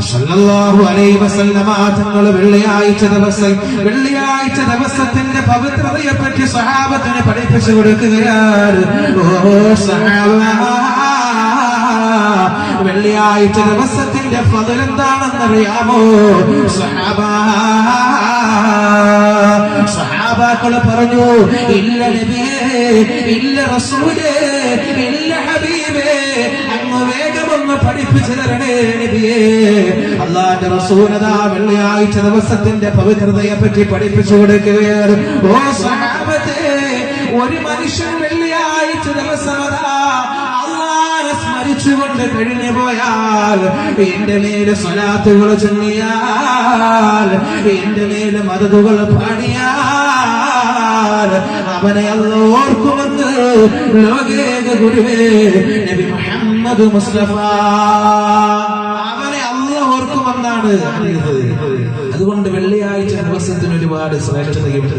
സല്ലല്ലാഹു അലൈഹി വസല്ലമ തങ്ങൾ വെള്ളിയാഴ്ച ദിവസത്തിന്റെ പവിത്രതയെ പറ്റി സഹാബത്തിനെ പഠിപ്പിച്ചു കൊടുക്കുകയാണ്. ഓ സഹാബ, വെള്ളിയാഴ്ച ദിവസത്തിന്റെ ഫضل എന്താണെന്നറിയാമോ? സഹാബാക്കൾ പറഞ്ഞു, ഇല്ല നബിയേ, ഇല്ല റസൂലേ, ഇല്ല ഹബീബേ, അങ്ങ് വേഗമൊന്ന് പഠിപ്പിച്ചു തരണേ നബിയേ. അല്ലാഹുവിന്റെ റസൂലതാ വെള്ളിയാഴ്ച ദിവസത്തിന്റെ പവിത്രതയെ പറ്റി പഠിപ്പിച്ചു കൊടുക്കുകയാണ്. ഓ സഹാബത്തെ, ഒരു മനുഷ്യൻ വെള്ളിയാഴ്ച ദിവസം അല്ലാഹുവിനെ സ്മരിച്ചുകൊണ്ട് കഴിഞ്ഞു പോയാൽ, എന്റെ മേല് സ്വലാത്തുകൾ ചൊല്ലിയാൽ, എന്റെ മേല് മദദുകൾ പാടിയാൽ, അവനെ അല്ലാഹു ഓർക്കുമെന്ന് ലോകേക ഗുരുവേ നബി മുഹമ്മദ് മുസ്തഫ, അവനെ അല്ലാഹു ഓർക്കുമെന്നാണ് അറിയുന്നത്. അതുകൊണ്ട് വെള്ളിയാഴ്ച ദിവസത്തിന് ഒരുപാട് ശ്രേഷ്ഠതയുണ്ട്.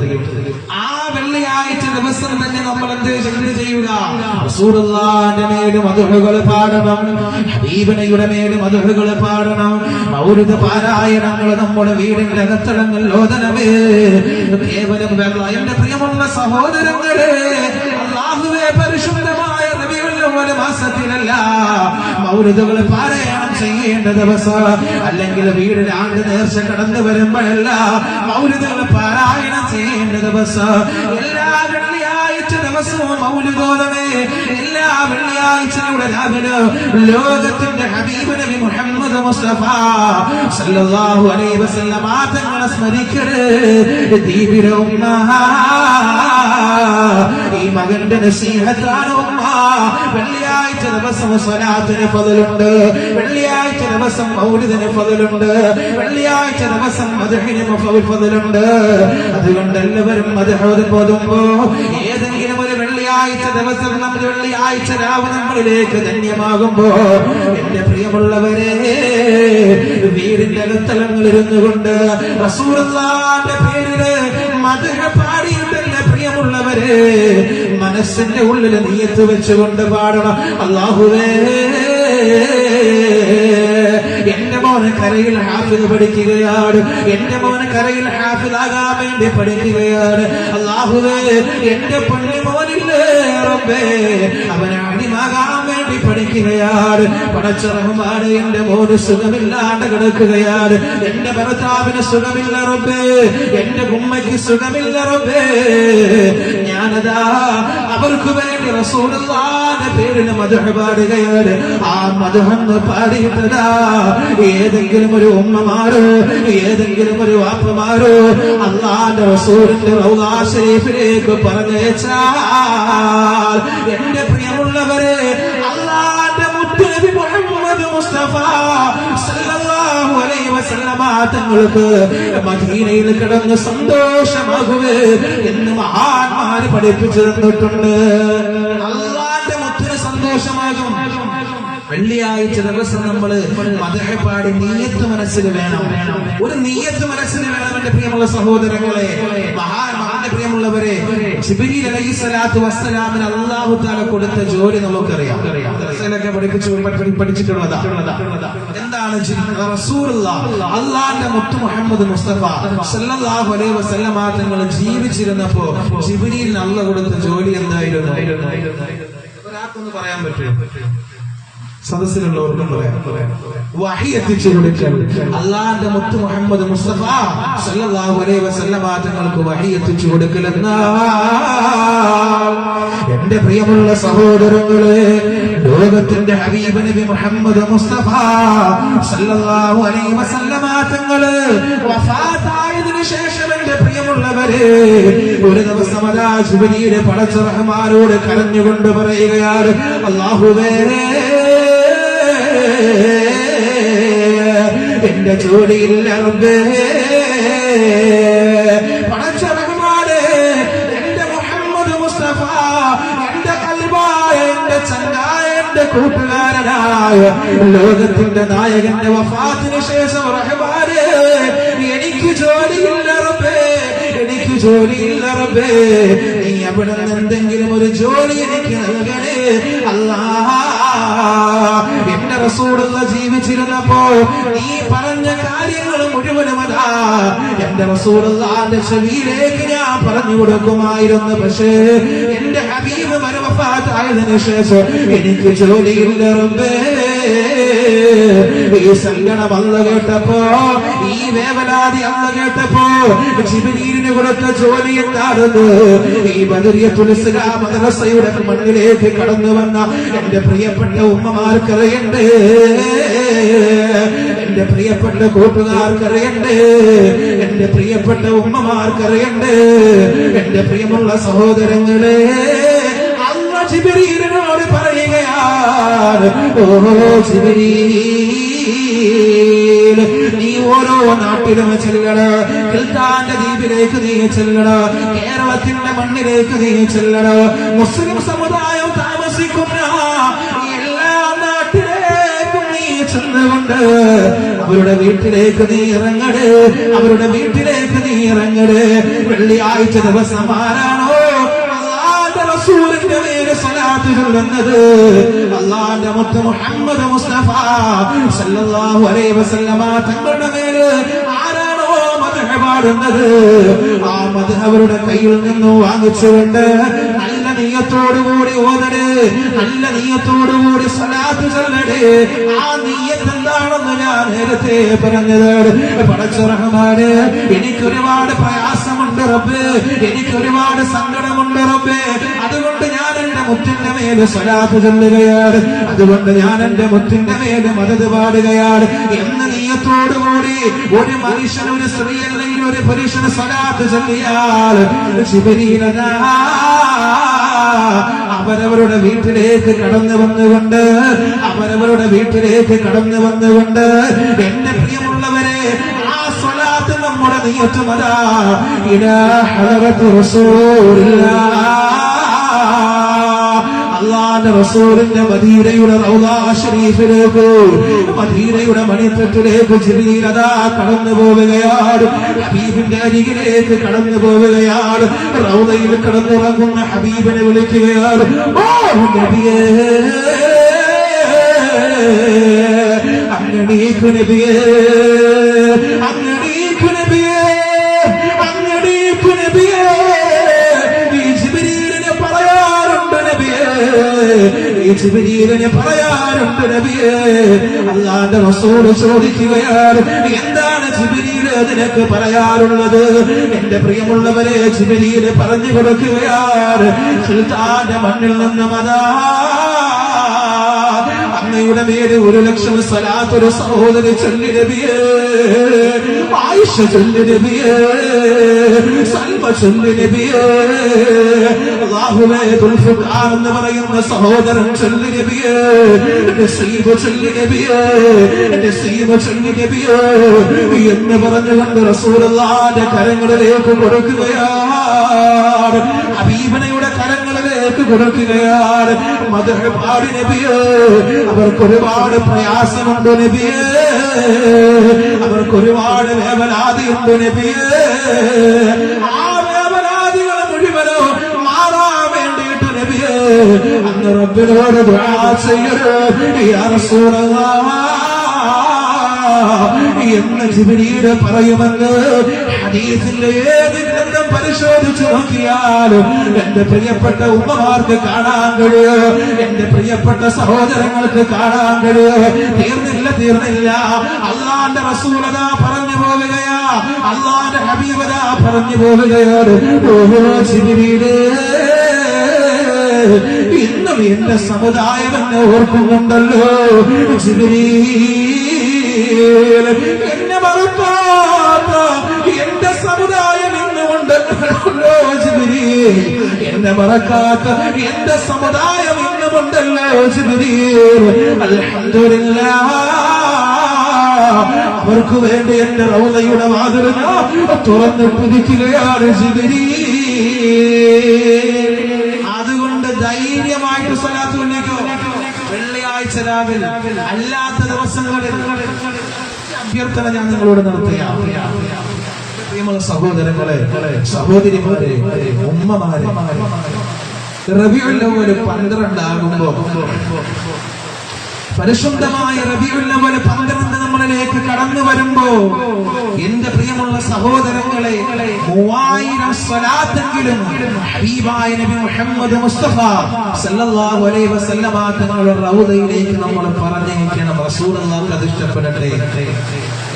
ആ വെള്ളിയാഴ്ച ദിവസം തന്നെ നമ്മൾ എന്ത് ചെയ്യുക? റസൂലുള്ളാഹിന്റെ മേൽ മദ്ഹുകൾ പാടണം, ഹബീബിനയുടെ മേൽ മദ്ഹുകൾ പാടണം, മൗലിദ് പാരായണങ്ങൾ നമ്മുടെ വീടിന്റെ അകത്തളങ്ങളിൽ ഓതണമേ. കേവലം എന്റെ പ്രിയമുള്ള സഹോദരങ്ങളെ, അല്ലാഹുവേ, പരിശുദ്ധമായ റബീഉൽ അവ്വൽ മാസത്തിലല്ല മൗലിദുകൾ പാരായണം ചെയ്യേണ്ട ദിവസം, അല്ലെങ്കിൽ വീടിൽ ആണ്ട് നേർച്ച കടന്നു വരുമ്പോഴല്ല മൗലിദുകൾ പാരായണം ചെയ്യേണ്ട ദിവസം. എല്ലാ വെള്ളിയാഴ്ച ദിവസവും മൗലിദോദമേ, എല്ലാ വെള്ളിയാഴ്ചയുടെ രാവിലെ ലോകത്തിന്റെ ഹബീബ് നബി മുഹമ്മദ് മുസ്തഫ സല്ലല്ലാഹു അലൈഹി വസല്ലം തങ്ങളെ സ്മരിക്കണേ. ദീപിര ഉമ്മ, ഈ മകന്റെ നസീഹത്താണ് ഉമ്മ. വെള്ളിയാഴ്ച ദിവസം സ്വലാത്തിന് ഫضലുണ്ട്, വെള്ളിയാഴ്ച ദിവസം മൗലിദിന് ഫضലുണ്ട്, വെള്ളിയാഴ്ച ദിവസം മദ്ഹിന് ഫضലുണ്ട്. അതുകൊണ്ട് എല്ലാവരും മദ്ഹ് ഓതുമ്പോ ഏതെങ്കിലും ഒരു വെള്ളിയാഴ്ച ദിവസം, നമ്മുടെ വെള്ളിയാഴ്ച രാവ് നമ്മളിലേക്ക് ധന്യമാകുമ്പോ, എന്റെ പ്രിയമുള്ളവരെ, വീടിന്റെ അകത്തളങ്ങളിൽ ഇരുന്നു കൊണ്ട് റസൂലുള്ളാഹിന്റെ പേരില് മദ്ഹ് പാടിയിട്ടല്ലേ പ്രിയമുള്ളവരെ, മനസ്സിന്റെ ഉള്ളിൽ നിയ്യത്ത് വെച്ചുകൊണ്ട് പാടണം. അല്ലാഹുവേ, എന്റെ മോനെ കരയിൽ ഹാഫിദ് പഠിക്കുകയാണ്, എന്റെ മോനെ കരയിൽ ഹാഫിദാകാൻ വേണ്ടി പഠിക്കുകയാണ്. അല്ലാഹുവേ, എന്റെ പൊന്നുമോനില്ലേ റബ്ബേ, അവനെ അടിമാകാൻ വേണ്ടി പഠിക്കുകയാണ്. പടച്ച റഹ്മാനെ, എന്റെ മോന് സുഖമില്ലാണ്ട് കിടക്കുകയാണ്, എന്റെ ഭർത്താവിന് സുഖമില്ല റബ്ബേ, എന്റെ ഉമ്മയ്ക്ക് സുഖമില്ല റബ്ബേ. ഞാനതാ അവർക്ക് വേണ്ടി റസൂലുള്ളാഹിന്റെ പേരിന് മദ്ഹ് പാടുകയാണ്. ആ മദ്ഹ് പാടിയിട്ടതാ ഏതെങ്കിലും ഒരു ഉമ്മമാരോ, ഏതെങ്കിലും ഒരു വാപ്പമാരോ അല്ലാഹുവിന്റെ റസൂലിന്റെ റൗളാ ശരീഫിലേക്ക് പറഞ്ഞയച്ചാൽ, എന്റെ പ്രിയമുള്ളവരെ, അല്ലാഹുവിന്റെ മുത്ത് നബി മുഹമ്മദ് മുസ്തഫ സല്ലല്ലാഹു അലൈഹി വസല്ലം തങ്ങൾക്ക് മദീനയിൽ കിടന്ന് സന്തോഷമാകുവേ എന്ന് മഹാന്മാര് പഠിപ്പിച്ചു തന്നിട്ടുണ്ട്. അല്ലാഹുവിന്റെ മുത്തിന് സന്തോഷമാകും. വെള്ളിയാഴ്ച ദിവസം നമ്മള് മദ്ഹ് പാടി നിയ്യത്ത് മനസ്സിൽ വേണം, ഒരു നിയ്യത്ത് മനസ്സിൽ വേണം. എന്റെ പ്രിയമുള്ള സഹോദരങ്ങളെ, മഹാന്റെ പ്രിയമുള്ളവരെ, ജിബ്രീൽ അലൈഹിസ്സലാത്തു വസ്സലാമിന് അല്ലാഹു തആല കൊടുത്ത ജോലി നമുക്കറിയാം, പഠിച്ചിട്ടുള്ളതാ. എന്താണ് റസൂലുള്ളാഹ്, അല്ലാഹുവിന്റെ മുത്ത് മുഹമ്മദ് മുസ്തഫ സല്ലല്ലാഹു അലൈഹി വസല്ലം തങ്ങൾ ജീവിച്ചിരുന്നപ്പോ ജിബ്രീലിന് അല്ലാഹു കൊടുത്ത ജോലി എന്തായിരുന്നു? ഒരാൾക്കൊന്ന് പറയാൻ പറ്റുമോ? സദസ്സിലുള്ളവർക്കും പറയാം. വഹി എത്തിച്ചു കൊടുക്കൽ. അല്ലാഹുവിന്റെ മുത്ത് മുഹമ്മദ് മുസ്തഫ സല്ലല്ലാഹു അലൈഹി വസല്ലം തങ്ങൾക്ക് വഹി എത്തിച്ചു കൊടുക്കലെന്നാൽ, എന്റെ പ്രിയമുള്ള സഹോദരങ്ങളെ, ലോകത്തിന്റെ ഹബീബ് നബി മുഹമ്മദ് മുസ്തഫ സല്ലല്ലാഹു അലൈഹി വസല്ലം തങ്ങള് വഫാത്തായതിനു ശേഷം, എന്റെ പ്രിയമുള്ളവരെ, ഒരു ദിവസം അതാ ജിബ്രീൽ പടച്ച റഹ്മാനോട് കരഞ്ഞുകൊണ്ട് പറയുകയാണ്, അല്ലാഹുവേ, എന്റെ ജോലിയില്ല റബ്ബേ, പടച്ച റഹ്മാനേ, എന്റെ മുഹമ്മദ് മുസ്തഫ, എന്റെ ഖൽബായ, എന്റെ ചങ്ങായ, എന്റെ കൂട്ടുകാരനായ ലോകത്തിന്റെ നായകന്റെ വഫാത്തിന് ശേഷം റഹ്മാനേ, എനിക്ക് ജോലിയില്ല റബ്ബേ, എനിക്ക് ജോലിയില്ല റബ്ബേ, നീ അവിടെ എന്തെങ്കിലും ഒരു ജോലി എനിക്ക് നൽകണേ അല്ലാഹ്. എന്റെ റസൂലുള്ള ജീവിച്ചിരുന്നപ്പോ നീ പറഞ്ഞ കാര്യങ്ങൾ മുഴുവനും അതാ എന്റെ റസൂലുള്ളാന്റെ ചെവിയിലേക്ക് ഞാൻ പറഞ്ഞു കൊടുക്കുമായിരുന്നു. പക്ഷേ എന്റെ ഹബീബ് വഫാത്തായതിനു ശേഷം എനിക്ക് ജോലിയില്ല റബ്ബേ. ഈ സങ്കടം അല്ല കേട്ടപ്പോ, ഈ വേവലാതി അല്ല കേട്ടപ്പോ ജിബ്രീലിന് കൊടുത്ത ജോലി എന്താണെന്ന് ഈ ബദരിയത്തുൽ ഇസ്ലാം മദ്രസയുടെ മണ്ണിലേക്ക് കടന്നു വന്ന എന്റെ പ്രിയപ്പെട്ട ഉമ്മമാർക്കറിയണ്ടേ, എന്റെ പ്രിയപ്പെട്ട കൂട്ടുകാർക്കറിയണ്ടേ, എന്റെ പ്രിയപ്പെട്ട ഉമ്മമാർക്കറിയണ്ടേ, എന്റെ പ്രിയമുള്ള സഹോദരങ്ങളെ, അല്ലാഹ് ജിബ്രീലിനോട് പറയുകയാണ്, ഓ ജിബ്രീൽ, നീ ഓരോ നാട്ടിലും ചെല്ലണം, കിൽത്താന്റെ ദ്വീപിലേക്ക് നീ ചെല്ലണം, കേരളത്തിന്റെ മണ്ണിലേക്ക് നീ ചെല്ലണം, മുസ്ലിം സമുദായം താമസിക്കുന്ന എല്ലാ നാട്ടിലേക്കും നീ ചെന്നുകൊണ്ട് അവരുടെ വീട്ടിലേക്ക് നീ ഇറങ്ങട്, അവരുടെ വീട്ടിലേക്ക് നീ ഇറങ്ങട്. വെള്ളിയാഴ്ച ദിവസം ആരാണോ അല്ലാഹുവിന്റെ റസൂലിന്റെ മേലെ സ്വലാത്ത് ചൊല്ലുന്നത്, അല്ലാഹുവിന്റെ മുത്ത് മുഹമ്മദ് മുസ്തഫ സല്ലല്ലാഹു അലൈഹി വസല്ലമ തങ്ങളുടെ മേലെ ആരാണോ മദ്ഹ് പാടുന്നത്, ആ മദ്ഹ് അവരുടെ കയ്യിൽ നിന്ന് വാങ്ങിച്ചുകൊണ്ട് നല്ല നിയ്യത്തോടുകൂടി ഓതട്, നല്ല നിയ്യത്തോടുകൂടി സ്വലാത്ത് ചൊല്ലട്. ആ നിയ്യത്ത് എന്താണെന്ന് ഞാൻ നേരത്തെ പറഞ്ഞത്. പടച്ച റഹ്മാനെ, എനിക്കൊരുപാട് പ്രയാസമുണ്ട് റബ്ബേ, എനിക്കൊരുപാട് സങ്കടമുണ്ട് റബ്ബേ, അതുകൊണ്ട് ഞാൻ എന്റെ മുത്തിന്റെ മേലെ സ്വലാത്ത് ചൊല്ലുകയാണ്, അതുകൊണ്ട് ഞാൻ എന്റെ മുത്തിന്റെ മേലെ മദദ് പാടുകയാണ് എന്ന് നിയ്യത്തോടുകൂടി ഒരു മനുഷ്യൻ, ഒരു സ്ത്രീ അല്ലെങ്കിൽ ഒരു പുരുഷന് സ്വലാത്ത് ചൊല്ലിയാൽ ജിബ്രീൽ അവരവരുടെ വീട്ടിലേക്ക് കടന്നു വന്നുകൊണ്ട്, അവരവരുടെ വീട്ടിലേക്ക് കടന്നു വന്നുകൊണ്ട്, എന്റെ പ്രിയമുള്ളവരെ, ആ സ്വലാത്ത് നമ്മുടെ നിയ്യത്തുമതാ ഇലാ ഹളറത്ത് റസൂലില്ലാഹ്, അല്ലാഹുവിന്റെ റസൂലിന്റെ മദീനയുടെ റൗള ശരീഫിലേക്ക്, മദീനയുടെ മണിത്തട്ടിലേക്ക് ജിബ്രീൽ അതാ കടന്നു പോവുകയാണ്, ഹബീബിന്റെ അരികിലേക്ക് കടന്നു പോവുകയാണ്. റൗളയിൽ കടന്നുറങ്ങുന്ന ഹബീബിനെ വിളിക്കുകയാണ്, ഓ നബിയേ, അങ്ങടേക്ക് നബിയേ, അങ്ങടേക്ക് നബിയേ, അങ്ങടേക്ക് നബിയേ. ഈ ജിബ്രീലിനെ പറയാറുണ്ട് നബിയേ, ഈ ജിബ്രീലിനെ പറയാറുണ്ട് നബിയേ. അല്ലാഹുവിന്റെ റസൂൽ ചോദിക്കുകയാണ്, എന്താണ് ജിബ്രീൽ നിനക്ക് പറയാറുള്ളത്? എന്റെ പ്രിയമുള്ളവരെ, ജിബ്രീൽ പറഞ്ഞു കൊടുക്കുകയാണ്, സുൽത്താന്റെ മണ്ണിൽ നിന്ന് മതാ അങ്ങയുടെ മേലെ 1,00,000 സ്വലാത്ത് ഒരു സഹോദരി ചൊല്ലി നബിയേ, ആയിഷ ചൊല്ലി നബിയേ, സൽമ ചൊല്ലി നബിയേ, അല്ലാഹുവേ ദുൽഫുഖാർ എന്ന് പറയുന്ന സഹോദരൻ ചൊല്ലി നബിയേ, നസീബ് ചൊല്ലി നബിയേ, നസീബ് ചൊല്ലി നബിയേ എന്ന് പറഞ്ഞുകൊണ്ട് റസൂലുള്ളാഹിന്റെ കരങ്ങളിലേക്ക് കൊടുക്കുകയാണ്, ഹബീബിനയുടെ കരങ്ങളിലേക്ക് കൊടുക്കുകയാണ്. മദ്ഹ് പാടി നബിയേ, അവർക്കൊരുപാട് പ്രയാസമുണ്ട് നബിയേ, അവർക്കൊരുപാട് വേവലാതിയുണ്ട് നബിയേ. ആ വേവലാതികൾ മുഴുവനോ മാറാൻ വേണ്ടിയിട്ട് നബിയേ അങ്ങ് റബ്ബിനോട് ദുആ ചെയ്യണം, യാ റസൂലല്ലാഹ് എന്ന് ജിബ്രീൽ പറയുമെന്ന് ഹദീസിന്റെ ഏത് ഗ്രന്ഥം പരിശോധിച്ചു നോക്കിയാലും എന്റെ പ്രിയപ്പെട്ട ഉമ്മമാർക്ക് കാണാൻ കഴിയും, എന്റെ പ്രിയപ്പെട്ട സഹോദരങ്ങൾക്ക് കാണാൻ കഴിയും. തീർന്നില്ല, അല്ലാഹുവിന്റെ റസൂലതാ പറഞ്ഞു പോവുകയാ, അല്ലാഹുവിന്റെ ഹബീബതാ പറഞ്ഞു പോവുകയാണ്, ഓഹോ ജിബ്രീലേ, ഇന്നും എന്റെ സമുദായം എന്നെ ഓർക്കുന്നുണ്ടല്ലോ ജിബ്രീൽ, എന്നെ മറക്കാത്ത എന്റെ സമുദായം ഇന്നുമുണ്ടല്ലോ ജിബ്രീൽ, എന്നെ മറക്കാത്ത എന്റെ സമുദായം ഇന്നുമുണ്ടല്ലോ ജിബ്രീൽ. അൽഹംദുലില്ലാഹ്, അവർക്ക് വേണ്ടി എന്റെ റൗളയുടെ വാതിൽ തുറന്നു പിടിക്കുകയാണ് ജിബ്രീൽ. അതുകൊണ്ട് ധൈര്യമായിട്ട് സ്വലാത്ത് ചൊല്ലിക്കോ. വെള്ളിയാഴ്ച രാവിലെ അല്ലാത്ത ദിവസങ്ങളിൽ അഭ്യർത്ഥന ഞാൻ നിങ്ങളോട് നടത്തുകയാണ്. പ്രിയമുള്ള സഹോദരങ്ങളെ, സഹോദരിമാരെ, ഉമ്മമാരെ, റബീഉൽ അവ്വൽ 12 ആകുമ്പോ പരിശുദ്ധമായ റബീഉൽ അവ്വൽ 12 നമ്മളിലേക്ക് കടന്നു വരുമ്പോ എന്റെ പ്രിയമുള്ള സഹോദരങ്ങളെ 3000 സ്വലാത്തെങ്കിലും ഹബീബായ നബി മുഹമ്മദ് മുസ്തഫ സല്ലല്ലാഹു അലൈഹി വസല്ലമ തങ്ങളുടെ റൗദയിലേക്ക് നമ്മൾ പറഞ്ഞേക്കണം. റസൂലുള്ളാഹിക്ക് അത് ഇഷ്ടപ്പെടട്ടെ.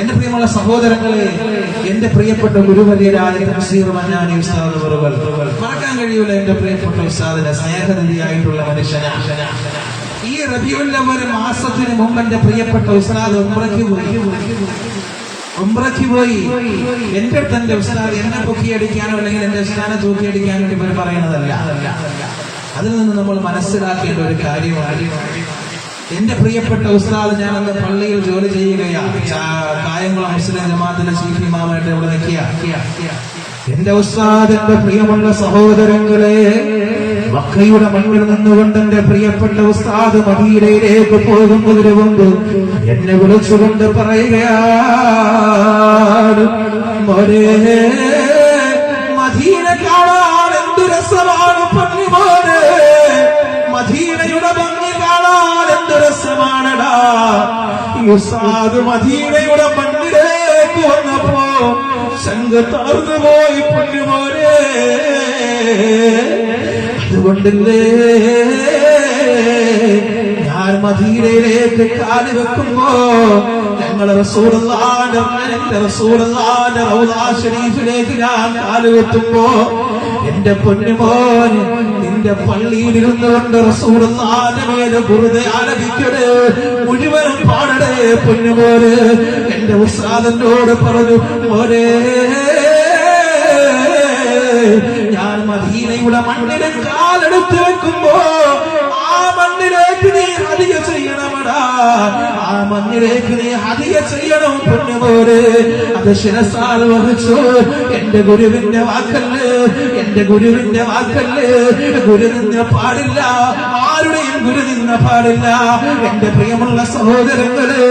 എന്റെ പ്രിയമുള്ള സഹോദരങ്ങളെ, എന്റെ പ്രിയപ്പെട്ട ഗുരുവര്യരായ തഫ്സീർ മന്നാനി ഉസ്താദ് അവറുകൾ മറക്കാൻ കഴിയൂല. എന്റെ പ്രിയപ്പെട്ട ഉസ്താദിനെ സ്നേഹനിധിയായിട്ടുള്ള മനുഷ്യനാണ്. ഈ റബീഉൽ അവ്വൽ മാസത്തിന് മുമ്പ് എന്റെ പ്രിയപ്പെട്ട ഉസ്താദ് ഉംറയ്ക്ക് പോയി. എന്റെ അടുത്ത് എന്റെ ഉസ്താദ് എന്നെ പൊക്കിയടിക്കാനോ അല്ലെങ്കിൽ എന്റെ ഉസ്താദിനെ തൂക്കിയടിക്കാനോ ഇവർ പറയുന്നതല്ല. അതിൽ നിന്ന് നമ്മൾ മനസ്സിലാക്കേണ്ട ഒരു കാര്യമാണ്, എന്റെ പ്രിയപ്പെട്ട ഉസ്താദ് ഞാൻ അന്ന് പള്ളിയിൽ ജോലി ചെയ്യുകയാണ്. കായംകുളം മുസ്ലിം ജമാഅത്തിലെ ചീഫ് ഇമാമായിട്ട് ഇവിടെ നിൽക്കുക. എന്റെ ഉസ്താദ്, എന്റെ പ്രിയമുള്ള സഹോദരങ്ങളെ, മക്കയുടെ മണ്ണിൽ നിന്നുകൊണ്ട് എന്റെ പ്രിയപ്പെട്ട ഉസ്താദ് മദീനയിലേക്ക് പോകുന്നതിന് മുമ്പ് എന്നെ വിളിച്ചുകൊണ്ട് പറയുകയാണ്, മോനെ മദീന കാണാൻ എന്ത് രസമാണ് പൊന്നുമോനെ, മദീനയുടെ ഭംഗി കാണാൻ എന്ത് രസമാണടാ. ഈ ഉസ്താദ് മദീനയുടെ മണ്ണിലേക്ക് വന്നപ്പോ ശങ്ക തളർന്നു പോയി പൊന്നുമോനെ. അതുകൊണ്ടല്ലേ ഞാൻ മദീനയിലേക്ക് കാല് വെക്കുമ്പോ ഞങ്ങൾ റസൂലുള്ളാഹിന്റെ റൗള ശരീഫിലേക്ക് ഞാൻ കാല് വെക്കുമ്പോ എന്റെ പൊന്നുമോൻ നിന്റെ പള്ളിയിൽ ഇരുന്നുകൊണ്ട് റസൂലുള്ളാഹിന്റെ മേലെ ബുർദ ആലപിക്കണേ, മുഴുവനും പാടണേ പൊന്നുമോന്. എന്റെ ഉസ്താദിനോട് പറഞ്ഞു, മോനെ ഞാൻ മദീനയുടെ മണ്ണിലെ കാലെടുത്ത് വെക്കുമ്പോ ആ മണ്ണിലേക്ക് നീ ഹദിയ ചെയ്യണമടാ, ആ മണ്ണിലേക്ക് നീ ഹദിയ ചെയ്യണം പൊന്നുമോനെ. അത് ശിരസാൽ വഹിച്ചു. എന്റെ ഗുരുവിന്റെ വാക്കല്ല്, എന്റെ ഗുരുവിന്റെ വാക്കല്ല്. ഗുരു നിന്ന പാടില്ല, ആരുടെയും ഗുരു നിന്ന പാടില്ല. എന്റെ പ്രിയമുള്ള സഹോദരങ്ങള്,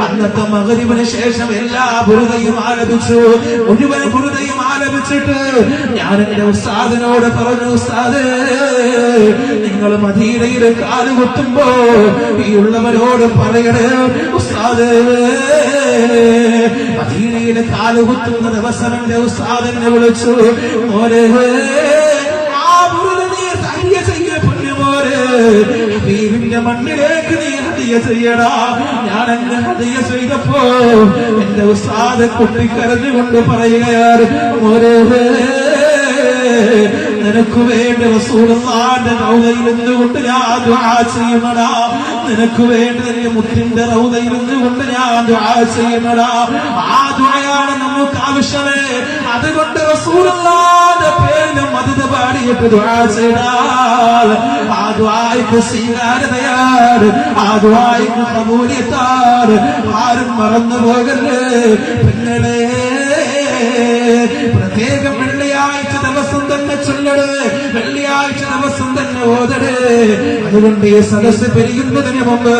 അന്നത്തെ മഗ്‌രിബിന് ശേഷം എല്ലാ ബുറുദയും ആലപിച്ചു. മുഴുവൻ ബുറുദയും ആലപിച്ചിട്ട് ഞാൻ എന്റെ ഉസ്താദിനോട് പറഞ്ഞു, ഉസ്താദേ നിങ്ങൾ മദീനയിൽ കാലുകുത്തുമ്പോ ഈ ഉള്ളവരോട് പറയണേ, ഉസ്താദേ മദീനയിൽ കാലുകുത്തുന്ന ദിവസം എന്റെ ഉസ്താദിനെ വിളിച്ചു, മോനെ ആ ബുറുദ നീ ഹദിയ ചെയ്യ പൊന്നുമോനെ, ഹബീബിന്റെ മണ്ണിലേക്ക് നീ ഹദിയ ചെയ്യടാ. ഞാൻ എന്നെ ഹദിയ ചെയ്തപ്പോ എന്റെ ഉസ്താദ് കുട്ടിക്കരഞ്ഞുകൊണ്ട് പറയുകയാണ്, മോനെ നിനക്ക് വേണ്ടി റസൂലുള്ളാഹിന്റെ റൗദയിൽ നിന്നുകൊണ്ട് ഞാൻ ദുആ ചെയ്യുമടാ, നിനക്ക് വേണ്ടി നിന്റെ മുത്തിന്റെ റൗദയിൽ നിന്നുകൊണ്ട് ഞാൻ ദുആ ചെയ്യുമടാ. ആ ദുആയാണ് നമുക്ക് ആവശ്യമേ. അതുകൊണ്ട് റസൂലുള്ളാഹിന്റെ പേരിൽ മദദ് പാടിയിട്ട് ദുആ ചെയ്താൽ ആ ദുആയ്ക്ക് സ്വീകാര്യതയാണ്, ആ ദുആയ്ക്ക് ഖബൂലിയത്താണ്. ആരും മറന്നു പോകല്ലേ പെങ്ങളെ. പ്രത്യേകം വെള്ളിയാഴ്ച ദിവസം തന്നെ ചൊല്ലട്, വെള്ളിയാഴ്ച ദിവസം തന്നെ ഓതട്. അതുകൊണ്ട് ഈ സദസ്സ് പിരിയുന്നതിന് മുമ്പ്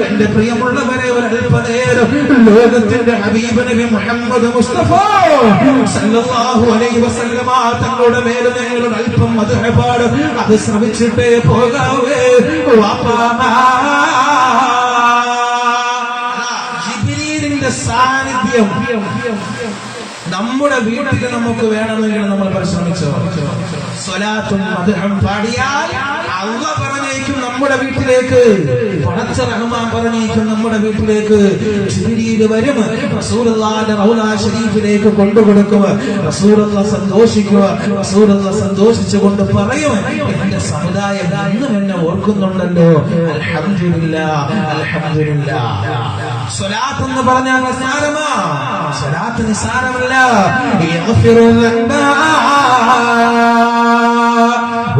എന്റെ പ്രിയമുള്ളവരെ ഒരൽപ്പനേരം ലോകത്തിന്റെ ഹബീബ് നബി മുഹമ്മദ് മുസ്തഫ സല്ലല്ലാഹു അലൈഹി വസല്ലമ തങ്ങളുടെ മേലെ നിങ്ങളുടെ അല്പം മദ്ഹബാട് അത് ശ്രമിച്ചിട്ടേ പോകാവേ. ജിബ്രീലിന്റെ സാന്നിധ്യം നമ്മുടെ വീട്ടിൽ നമുക്ക് വേണമെങ്കിൽ നമ്മൾ പരിശ്രമിച്ചോ. സ്വലാത്തും മദ്ഹും പാടിയാൽ അല്ലാഹ് പറഞ്ഞേക്കും നമ്മുടെ വീട്ടിലേക്ക്, പടച്ച റഹ്മാൻ പറഞ്ഞേക്കും നമ്മുടെ വീട്ടിലേക്ക്. ജിബ്രീൽ വരും, റസൂലുള്ളാഹിന്റെ റൗള ശരീഫിലേക്ക് കൊണ്ടുകൊടുക്കും. റസൂലുള്ളാഹ് സന്തോഷിക്കുക, റസൂലുള്ളാഹ് സന്തോഷിച്ചുകൊണ്ട് പറയും, എന്റെ സമുദായം ഇന്നും എന്നെ ഓർക്കുന്നുണ്ടല്ലോ, അൽഹംദുലില്ലാഹ് അൽഹംദുലില്ലാഹ്. സ്വലാത്ത് എന്ന് പറഞ്ഞാൽ നിസ്സാരമാ, സ്വലാത്ത് നിസ്സാരമല്ല.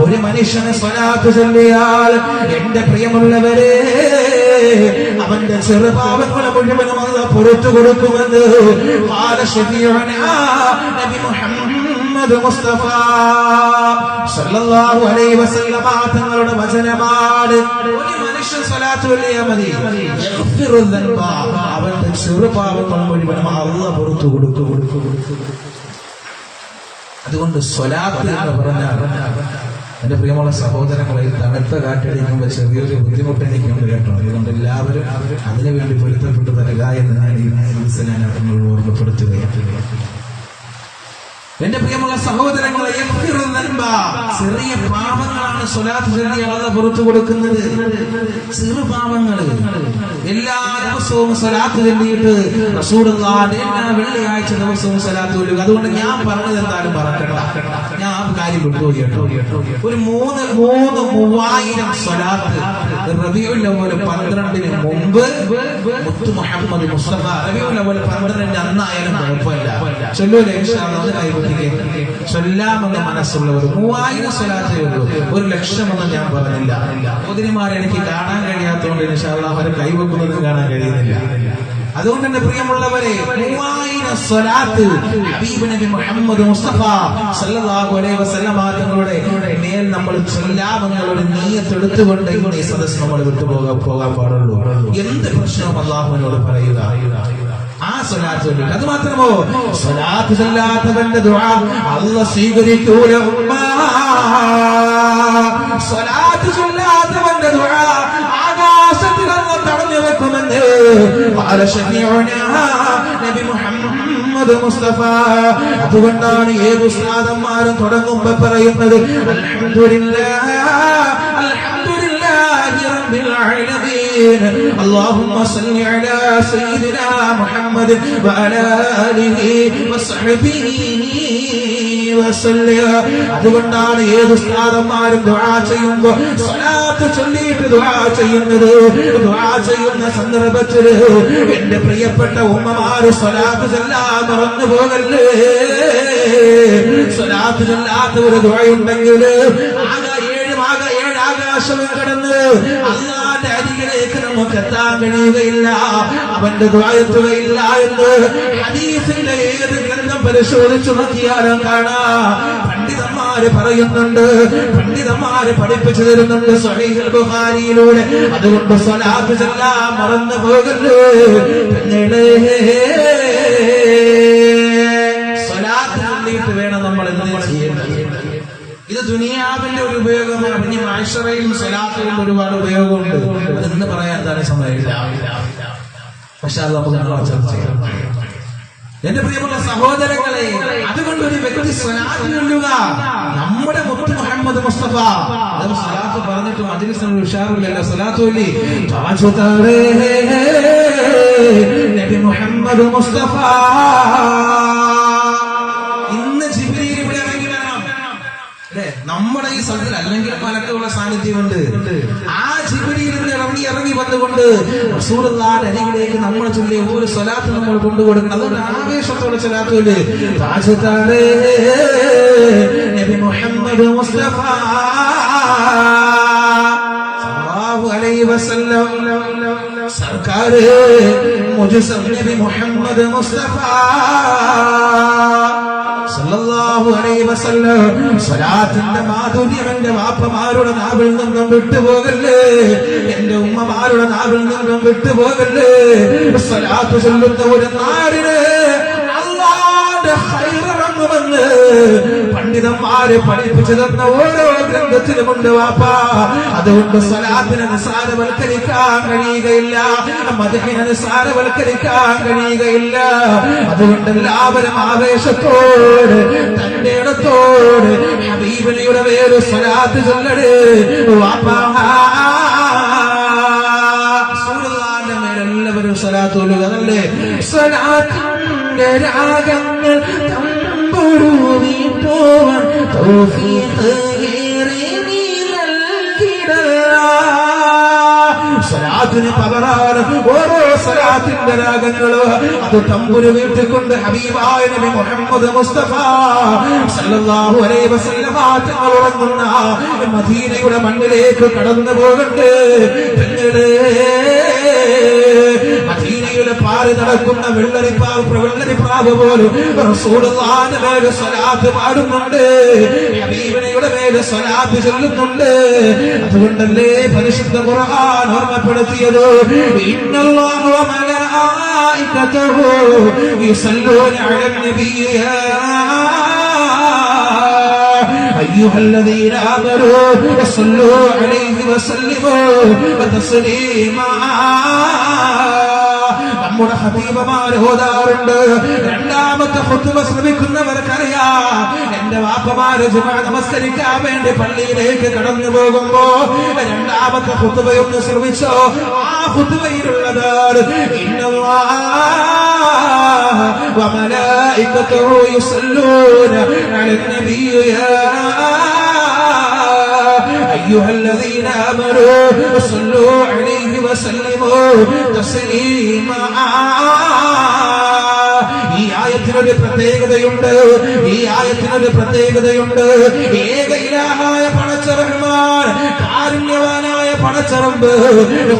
ഒരു മനുഷ്യനെ സ്വലാത്ത് ചൊല്ലിയാൽ എന്റെ പ്രിയമുള്ളവരെ അവന്റെ ചെറുപാപങ്ങൾ മുഴുവനും അല്ലാഹ് പുറത്തു കൊടുക്കുമെന്ന് നബി മുഹമ്മദ് മുസ്തഫ സല്ലല്ലാഹു അലൈഹി വസല്ലമ തങ്ങളുടെ വചനമാണ്. ഒരു മനുഷ്യൻ സ്വലാത്ത് ചൊല്ലിയാൽ മതി, അവന്റെ ചെറുപാപങ്ങൾ മുഴുവനും അല്ലാഹ് പുറത്തു കൊടുക്കും. അതുകൊണ്ട് സ്വലാത്ത് എന്ന് പറഞ്ഞാൽ എന്റെ പ്രിയമുള്ള സഹോദരങ്ങളെ, തണുത്ത കാറ്റടിക്കുമ്പോൾ ചെറിയൊരു ബുദ്ധിമുട്ട് എനിക്കുണ്ട് കേട്ടോ. അതുകൊണ്ട് എല്ലാവരും അതിനുവേണ്ടി പൊരുത്തപ്പെട്ടു തരിക എന്ന് ഞാൻ ഈ മനസ്സിലാൻ ഓർമ്മപ്പെടുത്തുകയാണ്. എന്റെ പ്രിയമുള്ള സഹോദരങ്ങളെ, ചെറിയ പാപങ്ങളാണ് സ്വലാത്ത് ചൊല്ലി അല്ലാഹു പുറത്തു കൊടുക്കുന്നത്. ചെറു പാപങ്ങൾ എല്ലാ ദിവസവും സ്വലാത്ത് ചൊല്ലിയിട്ട് റസൂലുള്ളാഹിന്റെ എല്ലാ വെള്ളിയാഴ്ച ദിവസവും സ്വലാത്ത് ചൊല്ലുക. അതുകൊണ്ട് ഞാൻ പറഞ്ഞത് എന്തായാലും മറക്കണ്ട, ഞാൻ ആ കാര്യം വിട്ടുപോയി കേട്ടോ. ഒരു 3000 സ്വലാത്ത് റബീഉൽ അവ്വൽ 12-ന് മുമ്പ് മുത്തു മുഹമ്മദ് മുസ്തഫ റബീഉൽ അവ്വൽ 12-ന്റെ അന്നായാലും കുഴപ്പമില്ല, ചൊല്ലൂലേ ഇൻഷാ അല്ലാഹ്. ചൊല്ലാമെന്ന് മനസ്സുള്ളവർ 3000 സ്വലാത്തേ ഉള്ളൂ, 1,00,000 ഒന്നും ഞാൻ പറഞ്ഞില്ല. സഹോദരിമാരെ എനിക്ക് കാണാൻ കഴിയാത്തതുകൊണ്ട് ഇൻഷാ അല്ലാഹ് അവരെ കൈവെക്കുന്നത് കാണാൻ കഴിയുന്നില്ല. അതുകൊണ്ട് തന്നെ പ്രിയമുള്ളവരെ, 3000 സ്വലാത്ത് ഹബീബ് നബി മുഹമ്മദ് മുസ്തഫ സല്ലല്ലാഹു അലൈഹി വസല്ലം തങ്ങളുടെ മേൽ നമ്മൾ ചൊല്ലാമെന്നുള്ള ഒരു നിയ്യത്ത് എടുത്തുകൊണ്ട് ഈ സദസ്സ് നമ്മൾ പോകാൻ പാടുള്ളൂ. എന്ത് പ്രശ്നവും അല്ലാഹുവിനോട് പറയുക, ആ സ്വലാത്ത് ചൊല്ലുക. അത് മാത്രമോ, സ്വലാത്ത് ചൊല്ലാത്തവന്റെ ദുആ അല്ലാഹു സ്വീകരിക്കൂല. സ്വലാത്ത് ചൊല്ലാത്തവന്റെ ദുആ ആകാശത്തിൽ അല്ലാഹു തടഞ്ഞു വെക്കുമെന്ന് നബി മുഹമ്മദ് മുസ്തഫ. അതുകൊണ്ടാണ് ഏത് ഉസ്താദന്മാരും തുടങ്ങുമ്പോ പറയുന്നത് അൽഹംദുലില്ലാഹ് റബ്ബിൽ ആലമീൻ, അല്ലാഹുമ്മ സല്ലി അലാ സയ്യിദിനാ മുഹമ്മദ് വഅലാ ആലിഹി വസഹ്ബിഹി വസല്ലം. അതുകൊണ്ടാണ് ഏത് ഉസ്താദന്മാരും ദുആ ചെയ്യുമ്പോ സ്വലാത്ത് ചൊല്ലിയിട്ട് ദുആ ചെയ്യുന്നത്. ദുആ ചെയ്യുന്ന സന്ദർഭത്തിൽ എന്റെ പ്രിയപ്പെട്ട ഉമ്മമാര് സ്വലാത്ത് ചൊല്ലാൻ മറന്നു പോകല്ലേ. സ്വലാത്ത് ചൊല്ലാത്ത ഒരു ദുആയുണ്ടെങ്കിൽ ആകെ ഏഴ് ആകാശവും കടന്ന് അല്ലാഹുവിന്റെ അരികിലേക്ക് നമുക്ക് എത്താൻ കഴിയുകയില്ല, അവന്റെ ദുആ എത്തുകയില്ല എന്ന് ഹദീസിന്റെ ഏത് ഗ്രന്ഥം പരിശോധിച്ചു നോക്കിയാലും കാണാം. പണ്ഡിതന്മാര് പറയുന്നുണ്ട്, പണ്ഡിതന്മാര് പഠിപ്പിച്ചു തരുന്നുണ്ട് സ്വഹീഹുൽ ബുഖാരിയിലൂടെ. അതുകൊണ്ട് സ്വലാത്ത് ചൊല്ലാൻ മറന്നു പോകല്ലേ. സ്വലാത്ത് ചൊല്ലിയിട്ട് വേണം നമ്മൾ എന്ത് ചെയ്യുന്നത്. ഇത് ദുനിയാവിന്റെ ഒരു ഉപയോഗമാണ്. ഇനി മഹ്ശറയിലും സ്വലാത്തിലും ഒരുപാട് ഉപയോഗമുണ്ട്. അതെന്ന് പറയാൻ തന്നെ സമയമില്ല. പക്ഷെ അത് നമുക്ക് ചർച്ച ചെയ്യാം. എന്റെ പ്രിയമുള്ള സഹോദരങ്ങളെ, അതുകൊണ്ട് ഒരു വ്യക്തി സ്വലാത്ത് ചൊല്ലുക. നമ്മുടെ മുത്ത് മുഹമ്മദ് മുസ്തഫ സ്വലാത്ത് പറഞ്ഞിട്ട് മജ്‌ലിസിന് ഉഷാറില്ലല്ലോ. സ്വലാത്ത് ചൊല്ലി നബി മുഹമ്മദ് മുസ്തഫ. ഇന്ന് ജിബ്രീൽ ഇവിടെ ഇറങ്ങി വരണം അല്ലെ നമ്മുടെ ഈ സ്ഥലത്തിൽ, അല്ലെങ്കിൽ മലക്കുകളുടെ സാന്നിധ്യമുണ്ട്. ആ ജിബ്രീൽ ഇറങ്ങി വന്നുകൊണ്ട് റസൂലുള്ളാഹിന്റെ അരികിലേക്ക് നമ്മൾ ചൊല്ലിയ ഒരു സ്വലാത്ത് നമ്മൾ കൊണ്ടുകൊടുക്കണം. അതുകൊണ്ട് ആവേശത്തോടെ സ്വലാത്ത് ചൊല്ലി നബി മുഹമ്മദ് മുസ്തഫ സല്ലല്ലാഹു അലൈഹി വസല്ലം സർക്കാർ മുജസ്സം നബി മുഹമ്മദ് മുസ്തഫ സല്ലല്ലാഹു അലൈഹി വസല്ലം. സ്വലാത്തിന്റെ മാധുര്യം എന്റെ വാപ്പമാരുടെ നാവിൽ നിന്നും വിട്ടുപോകല്ലേ, എന്റെ ഉമ്മമാരുടെ നാവിൽ നിന്നും വിട്ടുപോകല്ലേ. സ്വലാത്ത് ചൊല്ലുന്ന ഒരു നാടിന് അല്ലാഹുവിന്റെ ഖൈർ ഇറങ്ങുമെന്ന് പണ്ഡിതന്മാരെ പഠിപ്പിച്ചു തന്ന ഓരോ ഗ്രന്ഥത്തിലുമുണ്ട് വാപ്പ. അതുകൊണ്ട് സ്വലാത്തിനെ നിസാരവൽക്കരിക്കാൻ കഴിയുകയില്ല, മദ്ഹിനെ നിസാരവൽക്കരിക്കാൻ കഴിയുകയില്ല. അതുകൊണ്ട് എല്ലാവരും ആവേശത്തോട് തന്റെ ഇടത്തോട് ഹബീബിയുടെ പേര് സ്വലാത്ത് ചൊല്ലടേ വാപ്പ. റസൂലുള്ളാഹിന്റെ മേൽ എല്ലാവരും സ്വലാത്ത് ചൊല്ലുക. അതല്ലേ സ്വലാത്തിന്റെ രാഗങ്ങൾ തമ്പുരുവിപ്പോവൻ തൗഫീഖ് സ്വലാത്തിന് പകരാണ് ഓരോ സ്വലാത്തിന്റെ രാഗങ്ങള്. അത് തമ്പുരു വീട്ടിക്കൊണ്ട് ഹബീബായ നബി മുഹമ്മദ് മുസ്തഫ സല്ലല്ലാഹു അലൈഹി വസല്ലം തങ്ങൾ ഉറങ്ങുന്ന മദീനയുടെ മണ്ണിലേക്ക് കടന്നു പോകട്ടെ. മദീനയിലെ പാറി നടക്കുന്ന വെള്ളരിപ്പാവ് പോലും റസൂലുള്ളാഹിന്റെ മേലെ സ്വലാത്ത് പാടുന്നുണ്ട്, ഹബീബിയുടെ മേലെ സ്വലാത്ത് ചൊല്ലുന്നുണ്ട്. അതുകൊണ്ടല്ലേ പരിശുദ്ധ ഖുർആൻ ഓർമ്മപ്പെടുത്തിയത് ഇന്നല്ലാഹ വ മലായികതഹു യുസല്ലൂന അലൻ നബിയ്യ അയ്യുഹല്ലദീന ആമനൂ വസല്ലൂ അലൈഹി വസല്ലിമൂ തസ്ലീമാ. നമ്മുടെ ഹബീബമാര് ഓതാറുണ്ട്. രണ്ടാമത്തെ ഖുത്ബ ശ്രമിക്കുന്നവർക്കറിയാം, എന്റെ വാപ്പമാര് ജുമുഅ നമസ്കരിക്കാൻ വേണ്ടി പള്ളിയിലേക്ക് കടന്നു പോകുമ്പോ രണ്ടാമത്തെ ഖുത്ബയൊന്ന് ശ്രമിച്ചോ. ആ ഖുത്ബയിലുള്ളത് ഇന്നല്ലാഹ വമലായികതുഹു യുസല്ലൂന അലൻ നബിയ്യ യാ അയ്യുഹല്ലദീന ആമനൂ വസല്ലൂ അലൈഹി വസല്ലിമൂ തസ്ലീമാ. ഈ ആയത്തിനൊരു പ്രത്യേകതയുണ്ട്. ഈ ആയത്തിനൊരു പ്രത്യേകതയുണ്ട്. ഏക ഇലാഹായ പടച്ച റഹ്മാൻ, കാരുണ്യവാനായ പടച്ച റബ്ബ്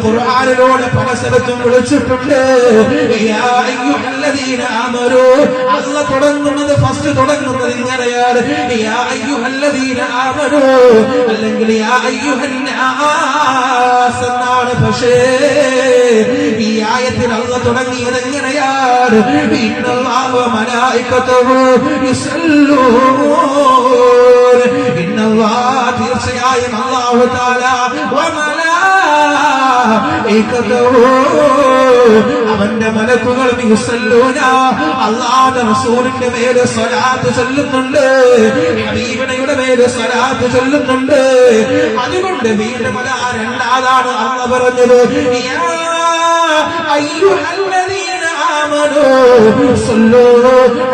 ഖുർആനിലൂടെ പല സ്ഥലത്തും വിളിച്ചിട്ടുണ്ട്. യാ അയ്യുഹല്ലദീന ആമനൂ. അല്ലാഹ് തുടങ്ങുന്നത്, ഫസ്റ്റ് തുടങ്ങുന്നത് ഇങ്ങനെയാണ്, യാ അയ്യുഹല്ലദീന ആമനൂ, അല്ലെങ്കിൽ യാ അയ്യുഹന്നാസ് എന്നാണ്. പക്ഷേ ഈ ആയത്തിൽ അല്ലാഹ് തുടങ്ങിയത് എങ്ങനെയാണ്? ഇന്നല്ലാഹ വമലായികതുഹു യുസല്ലൂൻ. ഇന്നല്ലാഹ, തീർച്ചയായും അല്ലാഹു തആല, വമലായികതുഹു, അവന്റെ മലക്കുകളും യുസല്ലൂന, അല്ലാഹുവിന്റെ റസൂലിന്റെ മേലെ സ്വലാത്ത് ചൊല്ലുന്നുണ്ട്, ഹബീബിനയുടെ മേലെ സ്വലാത്ത് ചൊല്ലുന്നുണ്ട്. അതുകൊണ്ട് വീണ്ടും രണ്ടാതാണ് അല്ലാഹ് പറഞ്ഞത്, യാ അയ്യുഹല്ലദീന ആമനൂ സല്ലൂ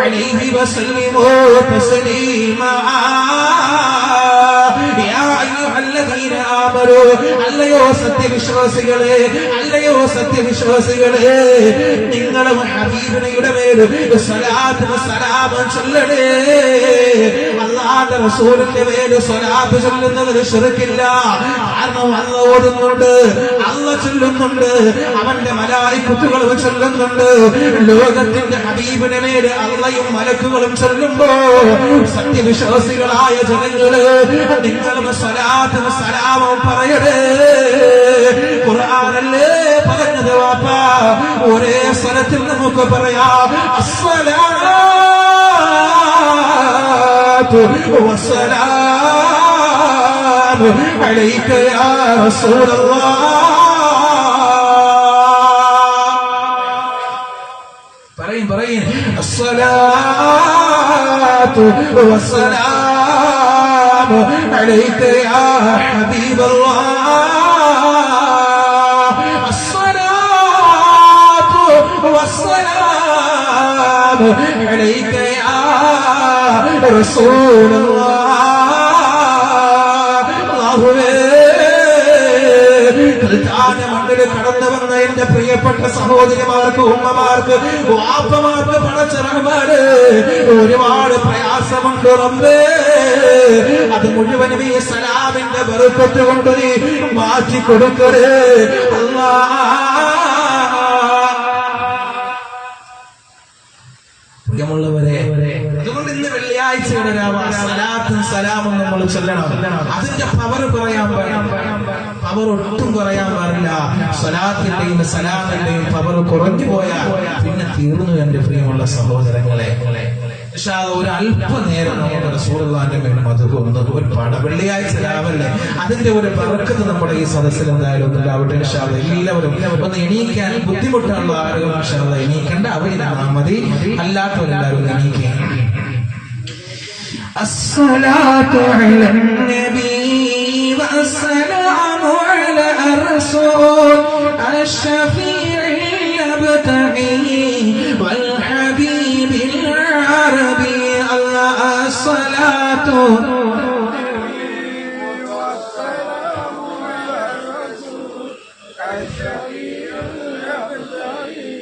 അലൈഹി വസല്ലിമൂ തസ്ലീമാ. യാ അയ്യുഹല്ലദീന ആമനൂ, അല്ലയോ സത്യവിശ്വാസികളെ, അല്ലയോ സത്യവിശ്വാസികളെ, നിങ്ങളും ഹബീബിനയുടെ മേൽ സ്വലാത്തും സലാമും ചൊല്ലണേ. അല്ലാഹുവിന്റെ റസൂലിന്റെ മേൽ സ്വലാത്ത് ചൊല്ലുന്നതിൽ ശിർക്കില്ല. കാരണം അല്ലാഹ് ഓതുന്നുണ്ട്, അല്ലാഹ് ചൊല്ലുന്നുണ്ട്, അവന്റെ മലായികത്തുകൾ ചൊല്ലുന്നുണ്ട്. ലോകത്തിന്റെ ഹബീബിന്റെ മേൽ അല്ലാഹയും മലക്കുകളും ചൊല്ലുമ്പോ സത്യവിശ്വാസികളായ ജനങ്ങള് നിങ്ങളും സ്വലാത്തും സലാമും പറയണേ. ഖുർആനല്ലേ പറഞ്ഞത് വാപ്പാ, ഒരേ സ്വരത്തിൽ നമുക്ക് പറയാം, അസ്സലാത്തു വസ്സലാമു അലൈക യാ റസൂലല്ലാഹ്. പറയും അസ്സലാത്തു വസ്സലാമു അലൈക യാ ഹബീബല്ലാഹ്. അസ്സലാത്തു വസ്സലാമു അലൈക യാ റസൂലല്ലാഹ്. അല്ലാഹുവേ, മണ്ണിൽ കടന്നു വന്ന എന്റെ പ്രിയപ്പെട്ട സഹോദരിമാർക്ക്, ഉമ്മമാർക്ക്, വാപ്പമാർക്ക് പടച്ച റഹ്മാനെ ഒരുപാട് പ്രയാസമുണ്ട് റബ്ബേ. അത് മുഴുവനും ഈ സലാമിന്റെ ബർക്കത്ത് കൊണ്ട് നീ മാറ്റി കൊടുക്കണേ അല്ലാഹ്. പ്രിയമുള്ളവരെ, അതുകൊണ്ട് ഇന്ന് വെള്ളിയാഴ്ചയുടെ സലാത്തും സലാമും നമ്മൾ ചൊല്ലണം. അതിന്റെ പവർ പവർ ഒട്ടും കുറയാൻ പാടില്ല. സലാത്തിന്റെയും സലാമിന്റെയും പവർ കുറഞ്ഞു പോയാൽ പിന്നെ തീർന്നു. എന്റെ പ്രിയമുള്ള സഹോദരങ്ങളെ, ഒരു അല്പനേരം നമ്മുടെ റസൂലുള്ളാഹിന്റെ മേൽ മധു ഒന്ന് ഒരു പാട വെള്ളിയാഴ്ച രാവിലെ അതിന്റെ ഒരു ബർക്കത്ത് നമ്മുടെ ഈ സദസ്സിൽ എന്തായാലും ഉണ്ടാവട്ടെ. എല്ലാവരും ഒന്ന് എണീക്കാൻ ബുദ്ധിമുട്ടുള്ള ആളുകൾ എണീക്കേണ്ട, അവരിലാണ് മതി, അല്ലാത്തവരെല്ലാവരും എണീക്കാൻ. الصلاة على النبي والسلام على الرسول الشفيع المبتغي والحبيب العربي. الله الصلاة والسلام على الرسول الشفيع المبتغي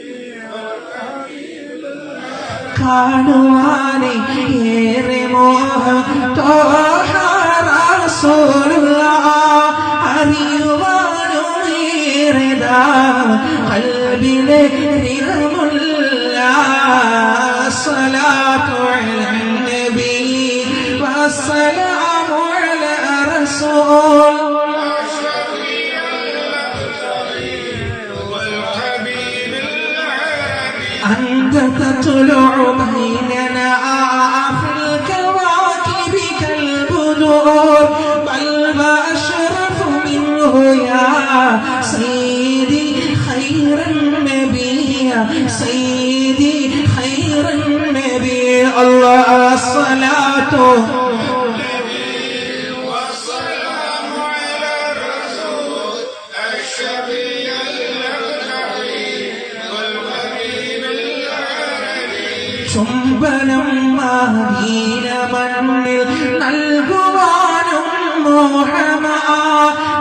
والحبيب العربي. കാണുവാനേ ഏറെ മോഹം തോഹ റസൂലുള്ളാഹ്, അറിയുവാനും ഏറെതാ ഖൽബിലെ റിഹമുള്ള. സ്വലാത്തു അലൻ നബി വസ്സലാമു അലാ റസൂൽ أنت تطلع بيننا في الكواكب كالبدور. سيدي خير النبي يا سيدي خير النبي الله الصلاة ചുംബനം മദീന മണ്ണിൽ നൽകുവാനും മോഹമാ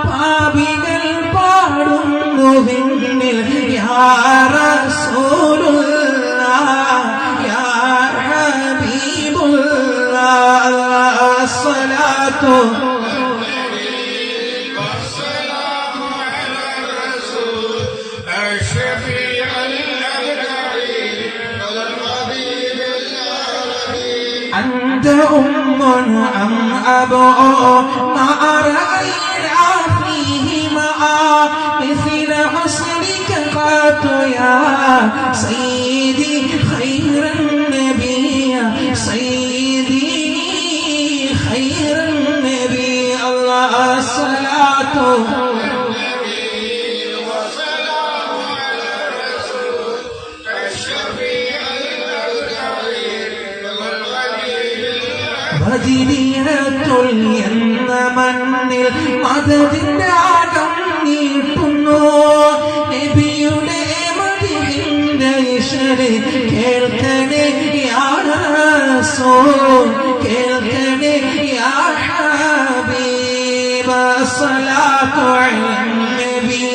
പാപികൾ പാടുന്നു വിണ്ണിൽ യാ റസൂലുള്ളാഹ് യാ ഹബീബുള്ളാഹ് സ്വലാത്തു أنت أم أم أبو ما رأينا فيهما مثل حسنك قط يا سيدي خير النبي يا سيدي خير النبي الله الصلاة മദീനത്തുൽ എന്ന മണ്ണിൽ മദദിന്റെ ആകം നീട്ടുന്നു നബിയുടെ മദീനയുടെ ഇശല് കേൾക്കണേ യാ റസൂൽ കേൾക്കണേ യാ ഹബീബ് സ്വലാത്തു അലൻ നബി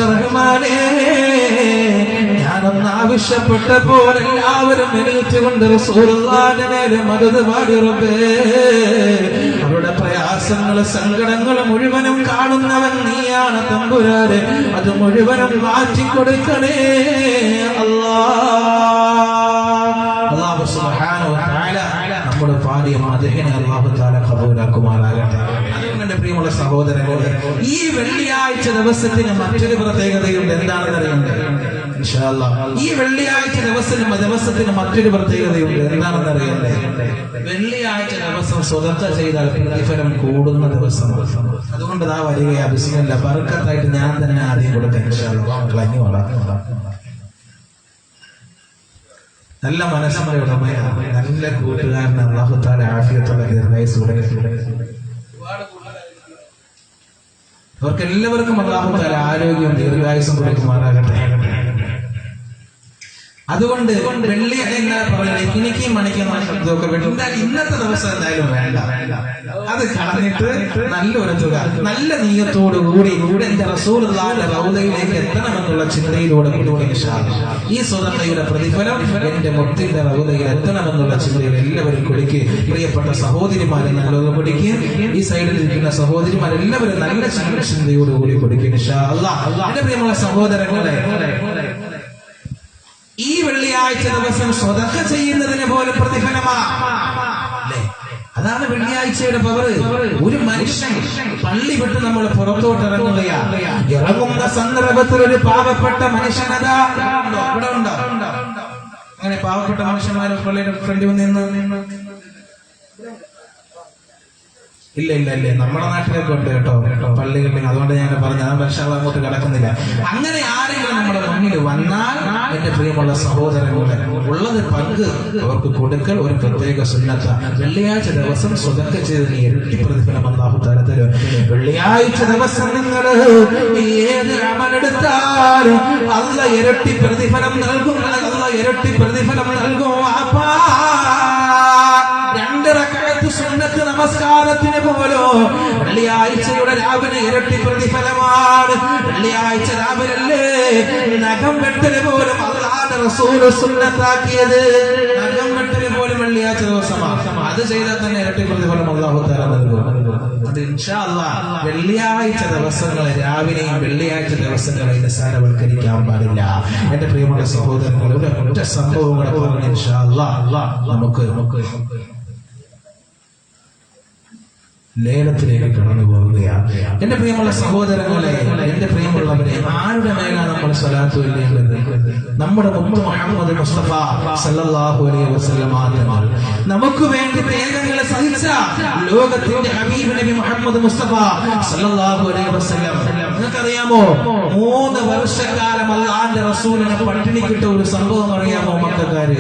റഹ്മാനേ ഞാനൊന്ന് ആവശ്യപ്പെട്ടപ്പോൾ എല്ലാവരും എണീറ്റുകൊണ്ട് റസൂലുള്ളാഹിന്റെ മേലെ മദദ് പാടി റബ്ബേ അവരുടെ പ്രയാസങ്ങളും സങ്കടങ്ങളും മുഴുവനും കാണുന്നവൻ നീയാണ് തമ്പുരാനെ അത് മുഴുവനും മാറ്റിക്കൊടുക്കണേ അല്ലാഹു സുബ്ഹാനഹു വ തആല നമ്മുടെ പാടിയ മദ്ഹിനെ അല്ലാഹു തആല ഖബൂലാക്കുമാറാകട്ടെ. അതുകൊണ്ട് പ്രിയമുള്ള സഹോദരങ്ങളെ ഈ വെള്ളിയാഴ്ച ദിവസത്തിന് മറ്റൊരു പ്രത്യേകതയുണ്ട്. എന്താണെന്ന് അറിയണ്ടേ? ഇൻഷാ അല്ലാഹ് ഈ വെള്ളിയാഴ്ച ദിവസത്തിന് മറ്റൊരു പ്രത്യേകതയുണ്ട്. എന്താണെന്ന് അറിയണ്ടേ? വെള്ളിയാഴ്ച ദിവസം സ്വതന്ത്ര ചെയ്താൽ പ്രതിഫലം കൂടുന്ന ദിവസം. അതുകൊണ്ട് ദാ വരികയാ ബിസ്മില്ലാ ബർക്കത്തായിട്ട് ഞാൻ തന്നെ ആദ്യം കൊടുക്കാം. ഇൻഷാ അല്ലാഹ് ക്ലഞ്ഞു വളർന്നു നല്ല മനസ്സുള്ള ഉടമയാണ്, നല്ല കൂട്ടുകാരൻ. അല്ലാഹു തആല ആഫിയത്തുള്ള ദീർഘായുസ്സോടെ അവർക്ക് എല്ലാവർക്കും അല്ലാഹു തആല ആരോഗ്യവും ദീർഘായുസ്സും കൊടുക്കുമാറാകട്ടെ. അതുകൊണ്ട് വെള്ളി എന്നാ പറയുന്നത് കിണിക്കും മണിക്കും ശബ്ദമൊക്കെ എന്തായാലും ഇന്നത്തെ ദിവസം എന്തായാലും വേണ്ട. അത് കളഞ്ഞിട്ട് നല്ലൊരു തുക നല്ല നീയത്തോടുകൂടി എന്റെ റസൂലുള്ളാഹിന്റെ റൗദയിലേക്ക് എത്തണമെന്നുള്ള ചിന്തയിലൂടെ ഈ സ്വതന്ത്രയുടെ പ്രതിഫലം എന്റെ മുത്തിന്റെ റൗദയിൽ എത്തണമെന്നുള്ള ചിന്തയിൽ എല്ലാവരും കൊടുക്കുക. പ്രിയപ്പെട്ട സഹോദരിമാരെ നല്ലത് കൊടുക്കുക. ഈ സൈഡിൽ ഇരിക്കുന്ന സഹോദരിമാരെല്ലാവരും നല്ല ചിന്തയോടുകൂടി കൊടുക്കുക ഇൻഷാ അല്ലാഹ്. എന്റെ പ്രിയമുള്ള സഹോദരങ്ങളെ ഈ വെള്ളിയാഴ്ച ദിവസം സ്വതക്ക ചെയ്യുന്നതിന് പോലെ പ്രതിഫലമാണ്. അതാണ് വെള്ളിയാഴ്ചയുടെ പവർ. ഒരു മനുഷ്യൻ പള്ളി വിട്ട് നമ്മൾ പുറത്തോട്ട് ഇറങ്ങുകയാണ്. ഇറങ്ങുന്ന സന്ദർഭത്തിൽ ഒരു പാവപ്പെട്ട മനുഷ്യനതാ ഇവിടെ ഉണ്ടോ? അങ്ങനെ പാവപ്പെട്ട മനുഷ്യന്മാരെ പള്ളിയുടെ ഫ്രണ്ടിൽ നിന്ന് ഇല്ല നമ്മുടെ നാട്ടിലൊക്കെ ഉണ്ട് കേട്ടോ പള്ളികളിൽ. അതുകൊണ്ട് ഞാൻ പറഞ്ഞ ആ വർഷം അങ്ങോട്ട് കിടക്കുന്നില്ല. അങ്ങനെ ആരെങ്കിലും നമ്മുടെ മുന്നിൽ വന്നാൽ എന്റെ പ്രിയമുള്ള സഹോദരങ്ങളെ ഉള്ളത് പങ്ക് അവർക്ക് കൊടുക്കൽ ഒരു പ്രത്യേക സുന്നത്ത. വെള്ളിയാഴ്ച ദിവസം സ്വതക്ക ചെയ്തതിന് ഇരട്ടി പ്രതിഫലം അല്ലാഹു തആല തരും. വെള്ളിയാഴ്ച ദിവസം നിങ്ങൾ ഏത് അമലെടുത്താലും അല്ലാഹു ഇരട്ടി പ്രതിഫലം നൽകും. അല്ലാഹു ഇരട്ടി പ്രതിഫലം നൽകും. രണ്ട് റക്അത്ത് സുന്നത്ത് നമസ്കാരത്തിന് പോലോ വെള്ളിയാഴ്ചയുടെ രാവിലെ ഇരട്ടി പ്രതിഫലമാണ്. വെള്ളിയാഴ്ച രാവിലല്ലേ നഖം വെട്ടല് പോലും അല്ലാഹുവിന്റെ റസൂൽ സുന്നത്താക്കിയത്. നഖം വെട്ടല് പോലും വെള്ളിയാഴ്ച ദിവസമാണ്. അത് ചെയ്താൽ തന്നെ ഇരട്ടി പ്രതിഫലം അല്ലാഹു തആല നൽകും. അത് ഇൻഷാ അല്ലാഹ് വെള്ളിയാഴ്ച ദിവസങ്ങളെ രാവിലെയും വെള്ളിയാഴ്ച ദിവസങ്ങളെ നിസ്സാരവൽക്കരിക്കാൻ പാടില്ല. എന്റെ പ്രിയമുള്ള സഹോദരങ്ങളുടെ ഒറ്റ സംഭവങ്ങളെ പറഞ്ഞ് ഇൻഷാ അല്ലാഹ് നമുക്ക് ലേലത്തിലേക്ക് കടന്നു പോവുകയാണ്. എന്റെ പ്രിയമുള്ള സഹോദരങ്ങളെ, എന്റെ പ്രിയമുള്ളവരെ, ആരുടെ മേലാണ് നമ്മൾ സ്വലാത്ത് ചൊല്ലേണ്ടത്? നമ്മുടെ മുഹമ്മദ് മുഹമ്മദ് മുസ്തഫ സല്ലല്ലാഹു അലൈഹി വസല്ലം തങ്ങൾ നമുക്ക് വേണ്ടി ത്യാഗങ്ങൾ സഹിച്ച ലോകത്തിന്റെ ഹബീബ് നബി മുഹമ്മദ് മുസ്തഫ സല്ലല്ലാഹു അലൈഹി വസല്ലം. നിങ്ങൾക്കറിയാമോ, 3 വർഷക്കാലം അല്ലാഹുവിന്റെ റസൂലിനെ പട്ടിണിക്കിട്ട ഒരു സംഭവം അറിയാമോ? മക്കക്കാര്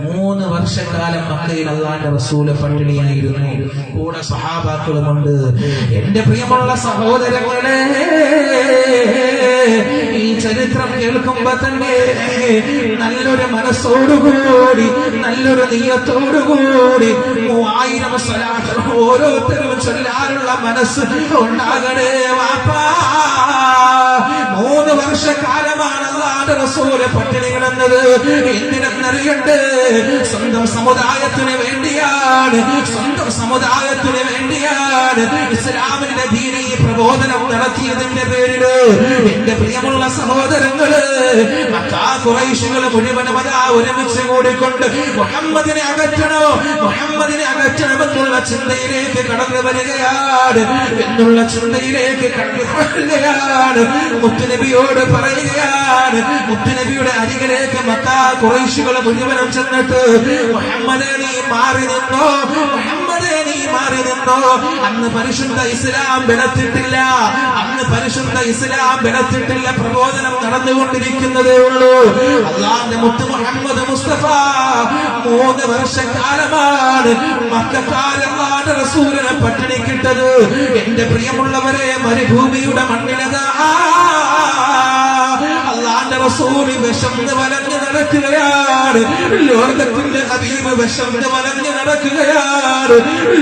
3 വർഷക്കാലം മക്കയിൽ അല്ലാഹുവിന്റെ റസൂല് പട്ടിണിയായിരുന്നു. കൂടെ സഹാബാക്കളുമുണ്ട്. എന്റെ പ്രിയമുള്ള സഹോദരങ്ങളെ, ഈ ചരിത്രം കേൾക്കുമ്പോ തന്നെ നല്ലൊരു മനസ്സോടുകൂടി, നല്ലൊരു നീയത്തോടുകൂടി 3000 സ്വലാത്ത് ഓരോരുത്തരും ചൊല്ലാനുള്ള മനസ്സ് ഉണ്ടാകണേ വാപ്പാ. 3 വർഷക്കാലമാണ് അല്ലാഹുവിന്റെ റസൂല് പട്ടിണി കിടന്നത്. എന്തിനെന്നറിയണ്ടേ? സ്വന്തം സമുദായത്തിന് വേണ്ടിയാണ്, സ്വന്തം സമുദായത്തിന് വേണ്ടിയാണ് ഇസ്ലാമിന്റെ ദീനീ പ്രബോധനം നടത്തിയതിന്റെ പേരില് എന്റെ പ്രിയമുള്ള സഹോദരങ്ങള്, മക്കാ ഖുറൈശികൾ മുഴുവനും അതാ ഒരുമിച്ച് കൂടിക്കൊണ്ട് മുഹമ്മദിനെ അകറ്റണോ, മുഹമ്മദിനെ അകറ്റണമെന്നുള്ള ചിന്തയിലേക്ക് കടന്നു വരികയാണ്, എന്നുള്ള ചിന്തയിലേക്ക് കടന്നു വരികയാണ്. മുത്തുനബിയോട് പറയുകയാണ്, മുത്തുനബിയുടെ അരികിലേക്ക് മക്കാ ഖുറൈശികൾ മുഴുവനും ചെന്നിട്ട്, മുഹമ്മദേ നീ മാറി നിന്നോ, മുഹമ്മദേ നീ മാറി നിന്നോ. അന്ന് പരിശുദ്ധ ഇസ്ലാം ബലത്തിട്ടില്ല, അന്ന് പരിശുദ്ധ ഇസ്ലാം ബലത്തിട്ടില്ല. പ്രബോധനം നടന്നുകൊണ്ടിരിക്കുന്നതേ ഉള്ളൂ. അല്ലാഹുവിന്റെ മുത്ത് മുഹമ്മദ് മുസ്തഫ 3 വർഷക്കാലമാണ് മക്കക്കാര് അല്ലാഹുവിന്റെ റസൂലിനെ പട്ടിണിക്കിട്ടത്. എന്റെ പ്രിയമുള്ളവരെ, മരുഭൂമിയുടെ മണ്ണിലതാ അല്ലാഹുവിന്റെ റസൂല് വിശന്ന് വലഞ്ഞ് നടക്കുകയാണ്. ലോകത്തിന്റെ ഹബീബ് വിശന്ന് വലഞ്ഞ് നടക്കുകയാണ്.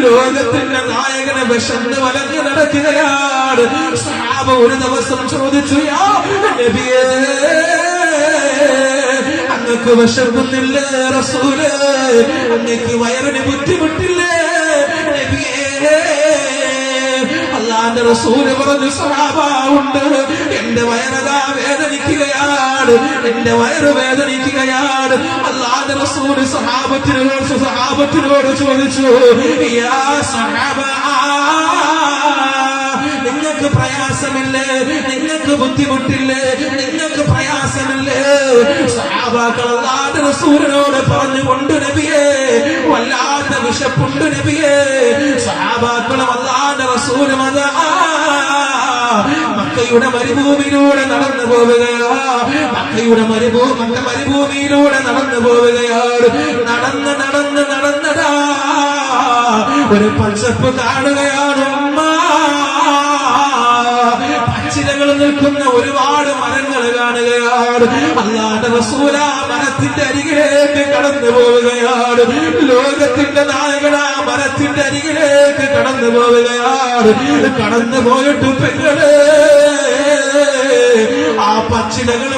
ലോകത്തിന്റെ നായകനെ വിശന്ന് വലഞ്ഞ് നടക്കുകയാണ്. സഹാബ ഒരു ദിവസം ചോദിച്ചു, യാ നബിയേ, അങ്ങക്ക് വിശക്കുന്നില്ലേ റസൂലേ? അങ്ങക്ക് വയറിന് ബുദ്ധിമുട്ടില്ലേ നബിയേ? അല്ലാഹുവിന്റെ റസൂല് പറഞ്ഞു, സഹാബ ഉണ്ട്, എന്റെ വയറതാ വേദനിക്കുകയാണ്, എന്റെ വയറ് വേദനിക്കുകയാണ്. അല്ലാഹുവിന്റെ റസൂല് സഹാബത്തിനോട് ചോദിച്ചു, യാ സഹാബ, നിങ്ങൾക്ക് പ്രയാസമില്ലേ? നിങ്ങൾക്ക് ബുദ്ധിമുട്ടില്ലേ? നിങ്ങൾക്ക് പ്രയാസമില്ലേ? സഹാബാക്കൾ അല്ലാഹുവിന്റെ റസൂലിനോട് പറഞ്ഞുകൊണ്ട്, നബിയേ വല്ലാത്ത വിശപ്പുണ്ട് നബിയേ. സഹാബാക്കളും അല്ലാഹുവിന്റെ റസൂലും അതാ മക്കയുടെ മരുഭൂമിയിലൂടെ നടന്നു പോവുകയാ. മക്കയുടെ മരുഭൂമിയിലൂടെ നടന്നു പോവുകയാണ്. നടന്നതാ ഒരു പച്ചപ്പ് കാണുകയാണ്. പച്ചിലകൾ നിൽക്കുന്ന ഒരുപാട് മരങ്ങൾ കാണുകയാണ്. അല്ലാഹുവിന്റെ റസൂൽ ആ മരത്തിന്റെ അരികിലേക്ക് കടന്നു പോവുകയാണ്. ലോകത്തിന്റെ നായകൻ ആ മരത്തിന്റെ അരികിലേക്ക് കടന്നു പോവുകയാണ്. കടന്നു പോയിട്ട് പെങ്ങളെ ആ പച്ചിലകൾ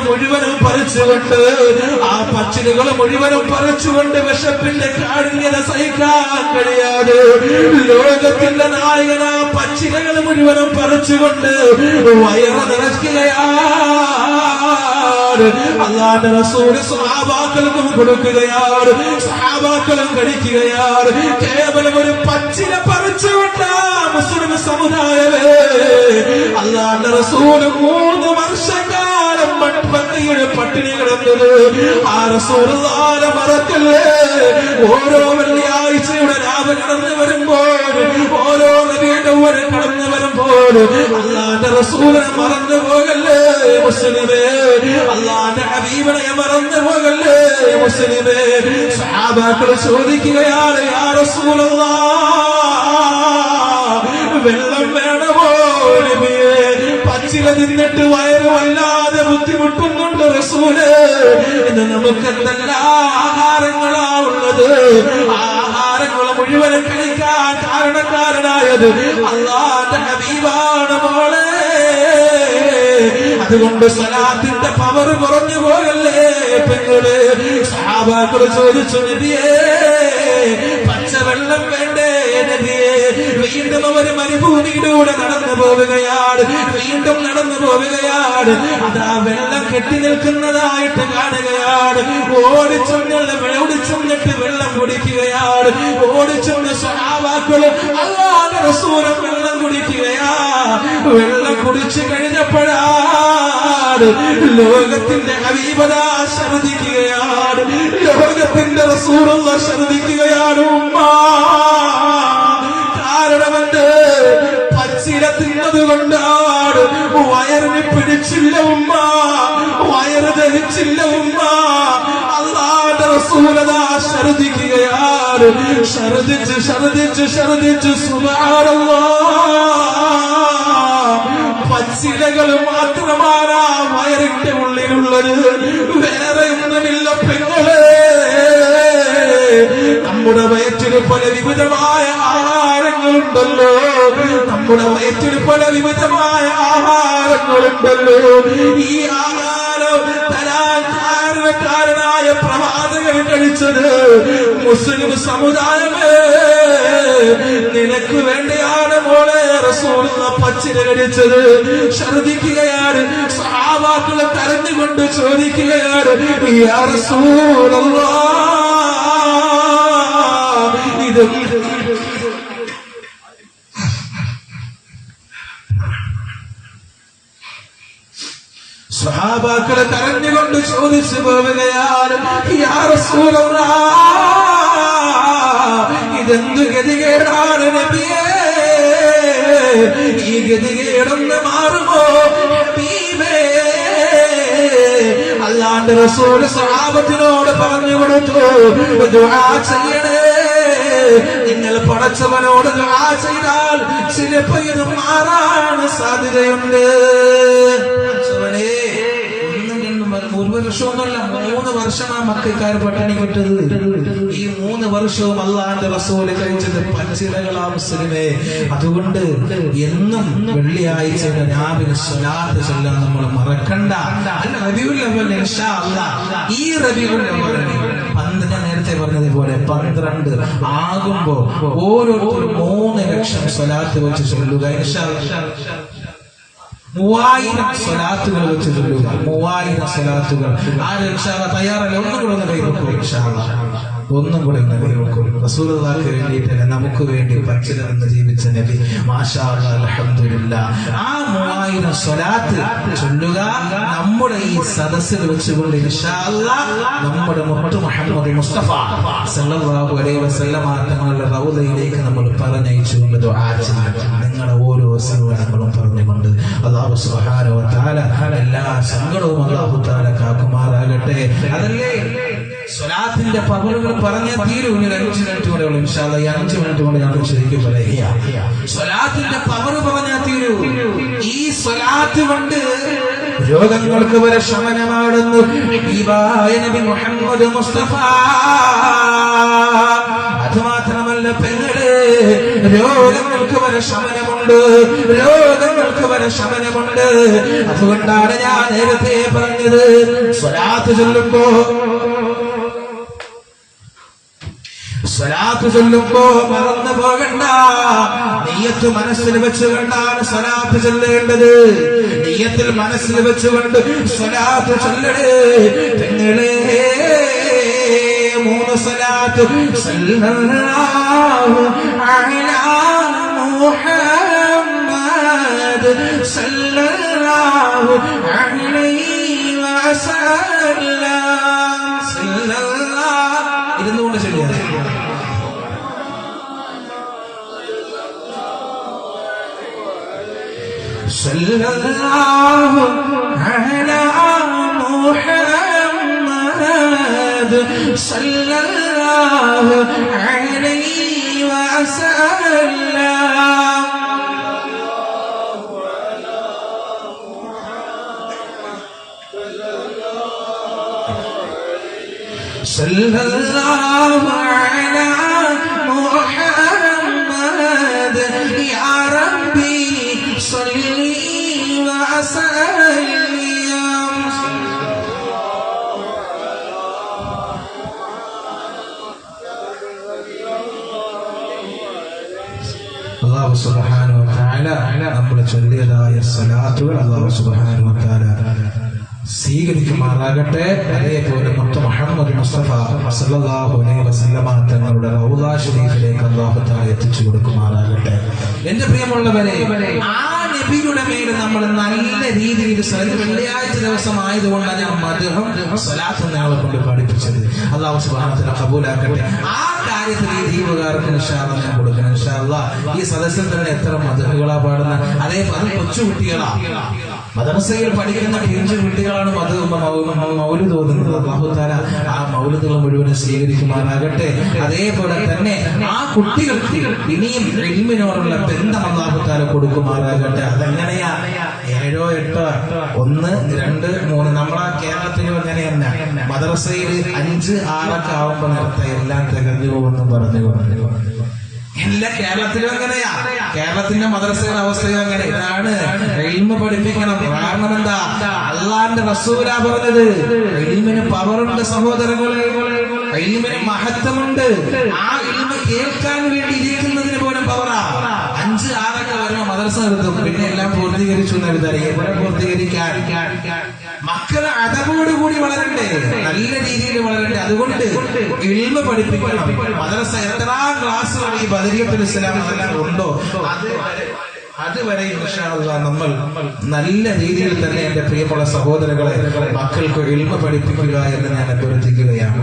മുഴുവനും പറിച്ചുകൊണ്ട് വിശപ്പിന്റെ കാഠിന്യത സഹിക്കാൻ കഴിയാതെ ലോകത്തിന്റെ നായകൻ ആ പച്ചിലകൾ മുഴുവനും പറിച്ചുകൊണ്ട് വയറ് നിറയ്ക്കുകയാണ്. അല്ലാഹുവിന്റെ റസൂൽ സഹാബാക്കൾക്കും കൊടുക്കുകയാണ്, സഹാബാക്കളും കഴിക്കുകയാണ്. കേവലം ഒരു പച്ചില പറിച്ചുകൊണ്ട് മുസ്ലിം സമുദായമേ, അല്ലാഹുവിന്റെ റസൂൽ 3 വർഷക്കാലം മൺപന്നിയുടെ പട്ടിണി കിടന്നത്. ആ റസൂലുള്ളാഹിനെ മറക്കല്ലേ. ഓരോ വെള്ളിയാഴ്ചയുടെ രാവ് കടന്നു വരുമ്പോൾ, ഓരോ നബിയുടെ ഊര് കടന്നു വരുമ്പോൾ അല്ലാഹുവിന്റെ റസൂലിനെ മറന്നു പോകല്ലേ മുസ്ലിമേ. അല്ലാഹുവിന്റെ ഹബീബിനെ മറന്നു പോകല്ലേ മുസ്ലിമേ. സഹാബാക്കൾ ചോദിക്കുകയാണ്, യാ റസൂലല്ലാഹ്, വെള്ളം വേണമോ നബിയേ? പച്ചില തിന്നിട്ട് വയറ് വല്ലാതെ ബുദ്ധിമുട്ടുന്നുണ്ട് റസൂലേ. ഇന്ന് നമുക്ക് എന്തെല്ലാം ആഹാരങ്ങളാ ഉള്ളത്. ആഹാരങ്ങൾ മുഴുവനും കഴിക്കാൻ കാരണക്കാരനായത് അല്ലാഹുവിന്റെ ഹബീബാണ് മോളെ. അതുകൊണ്ട് സ്വലാത്തിന്റെ പവർ കുറഞ്ഞു പോകല്ലേ പെങ്ങള്. സഹാബാക്കൾ ചോദിച്ചു, നബിയേ പച്ചവെള്ളം വേണ്ടേ നബിയേ? വീണ്ടും അവർ മരുഭൂമിയിലൂടെ നടന്നു പോവുകയാണ്, വീണ്ടും നടന്നു പോവുകയാണ്. അതാ വെള്ളം കെട്ടി നിൽക്കുന്നതായിട്ട് കാണുകയാണ്. ഓടിച്ചെന്നിട്ട് വെള്ളം കുടിക്കുകയാണ്. ഓടിച്ചെന്ന് സ്വഹാബാക്കള് അല്ലാഹുവിന്റെ റസൂൽ വെള്ളം കുടിക്കുകയാ. വെള്ളം കുടിച്ചു കഴിഞ്ഞപ്പോഴാണ് ലോകത്തിന്റെ ഹബീബത ഛർദിക്കുകയാണ്. ലോകത്തിന്റെ റസൂലുള്ള ഛർദിക്കുകയാണ്. ഉമ്മ കാരണമെന്ത് പച്ചില തിന്നത് കൊണ്ടാണ്. വയറിന് പിടിച്ചില്ല ഉമ്മ, വയറ് ധരിച്ചില്ല ഉമ്മ. അല്ലാഹുവിന്റെ റസൂലതാ ഛർദിക്കുകയാണ്. ഛർദിച്ച് സുബ്ഹാനല്ലാഹ്, പച്ചിലകൾ മാത്രമാണ് ആ വയറിന്റെ ഉള്ളിലുള്ളത്, വേറെ ഒന്നുമില്ല പെങ്ങളെ. നമ്മുടെ വയറ്റിൽ പല വിവിധമായ ആഹാരങ്ങളുണ്ടല്ലോ, നമ്മുടെ വയറ്റിൽ പല വിവിധമായ ആഹാരങ്ങളുണ്ടല്ലോ. ഈ ആഹാരം തരാൻ കാരണക്കാരനായ പ്രവാചകൻ കഴിച്ചത് മുസ്ലിം സമുദായമേ, നിനക്ക് വേണ്ടിയാണ് മോളെ റസൂലുള്ള പച്ചില കഴിച്ചത്. ഛർദിക്കുകയാണ്. സഹാബാക്കളെ കരഞ്ഞുകൊണ്ട് ചോദിക്കുകയാണ്, യാ റസൂലല്ലാഹ്, ഇത് സ്വഹാബാക്കളെ കരഞ്ഞുകൊണ്ട് ചോദിച്ചു പോവുകയാണ്, യാ റസൂലല്ലാഹ്, ഇതെന്ത് ഗതികേടാണ് നബിയേ, ഈ ഗതികേടൊന്ന് മാറുമോ ഹബീബേ? അല്ലാഹുവിന്റെ റസൂൽ സ്വഹാബത്തിനോട് പറഞ്ഞു കൊടുത്തു, ദുആ ചെയ്യണേ. നിങ്ങൾ പടച്ചവനോട് ദുആ ചെയ്താൽ ചിലപ്പോൾ ഇത് മാറാൻ സാധ്യതയുണ്ട്. ഒരു വർഷമൊന്നുമല്ല, 3 വർഷമാ മക്കൾക്കാർ പട്ടിണി വിട്ടത്. ഈ 3 വർഷവും അല്ലാഹുവിന്റെ റസൂല് കഴിച്ചത് പച്ചിലകളാ മുസ്ലിമേ. അതുകൊണ്ട് എന്നും വെള്ളിയാഴ്ചയുടെ രാവിലെ സ്വലാത്ത് ചൊല്ലാൻ നമ്മൾ മറക്കണ്ട. അല്ല, റബീഉൽ അവ്വൽ ഇൻഷാ അല്ലാഹ്, ഈ റബീഉൽ അവ്വൽ ഞാൻ നേരത്തെ പറഞ്ഞതുപോലെ 12 ആകുമ്പോ ഓരോരുത്തരും 3 ലക്ഷം സ്വലാത്ത് വെച്ച് ചൊല്ലുക. ഇൻഷാ അല്ലാഹ് 3000 സ്വലാത്തുകൾ വെച്ച് ചൊല്ലുക. 3000 സ്വലാത്തുകൾ. ആര് ഇൻഷാ അല്ലാഹ് തയ്യാറല്ല? ഒന്നും കൂടെ ഒന്ന് കൈവെക്കൂ ഇൻഷാ അല്ലാഹ്, ഒന്നും കൂടെ കൈവെക്കൂ. റസൂലുള്ളാഹിക്ക് വേണ്ടിയിട്ട് നമുക്ക് വേണ്ടി പച്ചില നിന്ന് ജീവിച്ച നബി, മാഷാ അല്ലാഹ്, അൽഹംദുലില്ലാഹ്. ആ 3000 സ്വലാത്ത് ചൊല്ലുക. നമ്മുടെ ഈ സദസ്സിൽ വെച്ചുകൊണ്ട് ഇൻഷാ അല്ലാഹ് നമ്മുടെ മുഹമ്മദ് മുസ്തഫ സല്ലല്ലാഹു അലൈഹി വസല്ലമ തങ്ങളുടെ റൗളയിലേക്ക് നമ്മൾ പറഞ്ഞയച്ചുകൊണ്ട് ദുആ ചെയ്യും. നിങ്ങളുടെ ഓരോ സങ്കടങ്ങളും പറഞ്ഞുകൊണ്ട് അല്ലാഹു സുബ്ഹാനഹു വ തആല എല്ലാ സങ്കടവും അല്ലാഹു തആല കാക്കുമാറാകട്ടെ. അതല്ലേ സ്വലാത്തിന്റെ പവറുകൾ പറഞ്ഞാൽ തീരും. 5 മിനിറ്റ് കൂടെ ഉള്ളൂ ഇൻഷാ അല്ലാഹ്. ഈ 5 മിനിറ്റ് കൊണ്ട് ഞാൻ ശരിക്കും പറയുക, സ്വലാത്തിന്റെ പവർ പറഞ്ഞാൽ തീരൂ. ഈ സ്വലാത്ത് കൊണ്ട് രോഗങ്ങൾക്ക് വരെ ശമനമാണെന്ന് ഹബീബായ നബി മുഹമ്മദ് മുസ്തഫ. അതുമാത്രമല്ല പെങ്ങളെ, രോഗങ്ങൾക്ക് വരെ ശമനമുണ്ട്, രോഗങ്ങൾക്ക് വരെ ശമനമുണ്ട്. അതുകൊണ്ടാണ് ഞാൻ നേരത്തെ പറഞ്ഞത്, സ്വലാത്ത് ചൊല്ലുമ്പോ മറന്നു പോകണ്ട. നിയ്യത്ത് മനസ്സിൽ വെച്ചുകൊണ്ടാണ് സ്വലാത്ത് ചൊല്ലേണ്ടത്. നിയ്യത്തിൽ മനസ്സിൽ വെച്ചുകൊണ്ട് സ്വലാത്ത് ചൊല്ലണേ പെങ്ങളെ. 3 സ്വലാത്ത് സല്ലല്ലാഹു അലാ മുഹമ്മദ് സല്ലല്ലാഹു അലൈഹി വസല്ലം. സല്ലല്ലാഹു ഇരുന്നുകൊണ്ട് ചൊല്ലുക. സല്ലല്ലാഹു അലാ മുഹമ്മദ് സല്ലല്ലാഹു അലൈഹി വസല്ലം. സല്ലല്ലാഹു അലാ മുഹമ്മദ് യാ റബ്ബി صلي وسلم. അല്ലാഹു സുബ്ഹാനഹു വ തആല നമ്മൾ ചൊല്ലിയതായ സ്വലാത്തുകൾ അല്ലാഹു സുബ്ഹാനഹു വ തആല സ്വീകരിക്കുമാറാകട്ടെ. അതേപോലെ മുഹമ്മദ് മുസ്തഫ സല്ലല്ലാഹു അലൈഹി വസല്ലമ തങ്ങളുടെ റൗള ശരീഫിലേക്ക് അല്ലാഹു തആല എത്തിച്ചു കൊടുക്കുമാറാകട്ടെ. എന്റെ പ്രിയമുള്ളവരെ, ആ നബിയുടെ മേൽ നമ്മൾ നല്ല രീതിയിൽ വെള്ളിയാഴ്ച ദിവസം ആയതുകൊണ്ട് അതിന് മദ്ഹും സ്വലാത്തും ഞങ്ങളെ കൊണ്ട് പഠിപ്പിച്ചത് അല്ലാഹു സുബ്ഹാനഹു വ തആല കബൂലാക്കട്ടെ. ആ കാര്യത്തിൽ ഈ ദീപകാർക്ക് ഇൻഷാ അല്ലാഹ് ഞാൻ കൊടുക്കണം. ഇൻഷാ അല്ലാഹ് ഈ സദസ്സിൽ തന്നെ എത്ര മദ്ഹുകളാ പാടുന്നത്. അതേപോലെ കൊച്ചുകുട്ടികളാ മദ്രസയിൽ പഠിക്കുന്ന പിഞ്ചു കുട്ടികളാണ് മൗലിദ് ഓതുന്നത്. അല്ലാഹു തആല ആ മൗലിദുകൾ മുഴുവൻ സ്വീകരിക്കുമാറാകട്ടെ. അതേപോലെ തന്നെ ആ കുട്ടികൾക്ക് ഇനിയും ഇൽമിനോടുള്ള ബന്ധം അല്ലാഹു തആല കൊടുക്കുമാറാകട്ടെ. അതെങ്ങനെയാ? 7, 8, 1, 2, 3 നമ്മളാ കേരളത്തിലും അങ്ങനെ തന്നെ മദ്രസയിൽ 5, 6 ഒക്കെ ആവുമ്പോ നേരത്തെ എല്ലാം തികഞ്ഞു പോകുന്നു പറഞ്ഞു. എല്ലാ കേരളത്തിലും അങ്ങനെയാ. കേരളത്തിന്റെ മദ്രസയുടെ അവസ്ഥയും അങ്ങനെ. ഇതാണ് ഇൽമ് പഠിപ്പിക്കണം. കാരണം എന്താ? അള്ളാന്റെ റസൂലാ പറഞ്ഞത് ഇൽമിന് പവറുണ്ട് സഹോദരങ്ങളെ, ഇൽമിന് മഹത്വമുണ്ട്. ആ ഇൽമ് കേൾക്കാൻ വേണ്ടി ഇരിക്കുന്നതിന് പോലും പവറാ. 5, 6 ഒക്കെ വരുമ്പോ മദ്രസ നിർത്തും. പിന്നെ എല്ലാം പൂർത്തീകരിച്ചു എന്നെഴുതാറിയ ഇവിടെ പൂർത്തീകരിക്കാൻ മക്കളെ അതവോടുകൂടി വളരണ്ടേ, നല്ല രീതിയിൽ വളരണ്ടേ. അതുകൊണ്ട് ഇൽമ പഠിപ്പിക്കണം. മദ്രസ എത്രാം ക്ലാസ് വരെ ഈ ബദരിയത്തുൽ ഇസ്ലാം ഉണ്ടോ അതുവരെ ഇൻഷാ അല്ലാഹ് നമ്മൾ നല്ല രീതിയിൽ തന്നെ എന്റെ പ്രിയമുള്ള സഹോദരങ്ങളെ മക്കൾക്ക് ഇൽമ പഠിപ്പിക്കുക എന്ന് ഞാൻ അഭ്യർത്ഥിക്കുകയാണ്.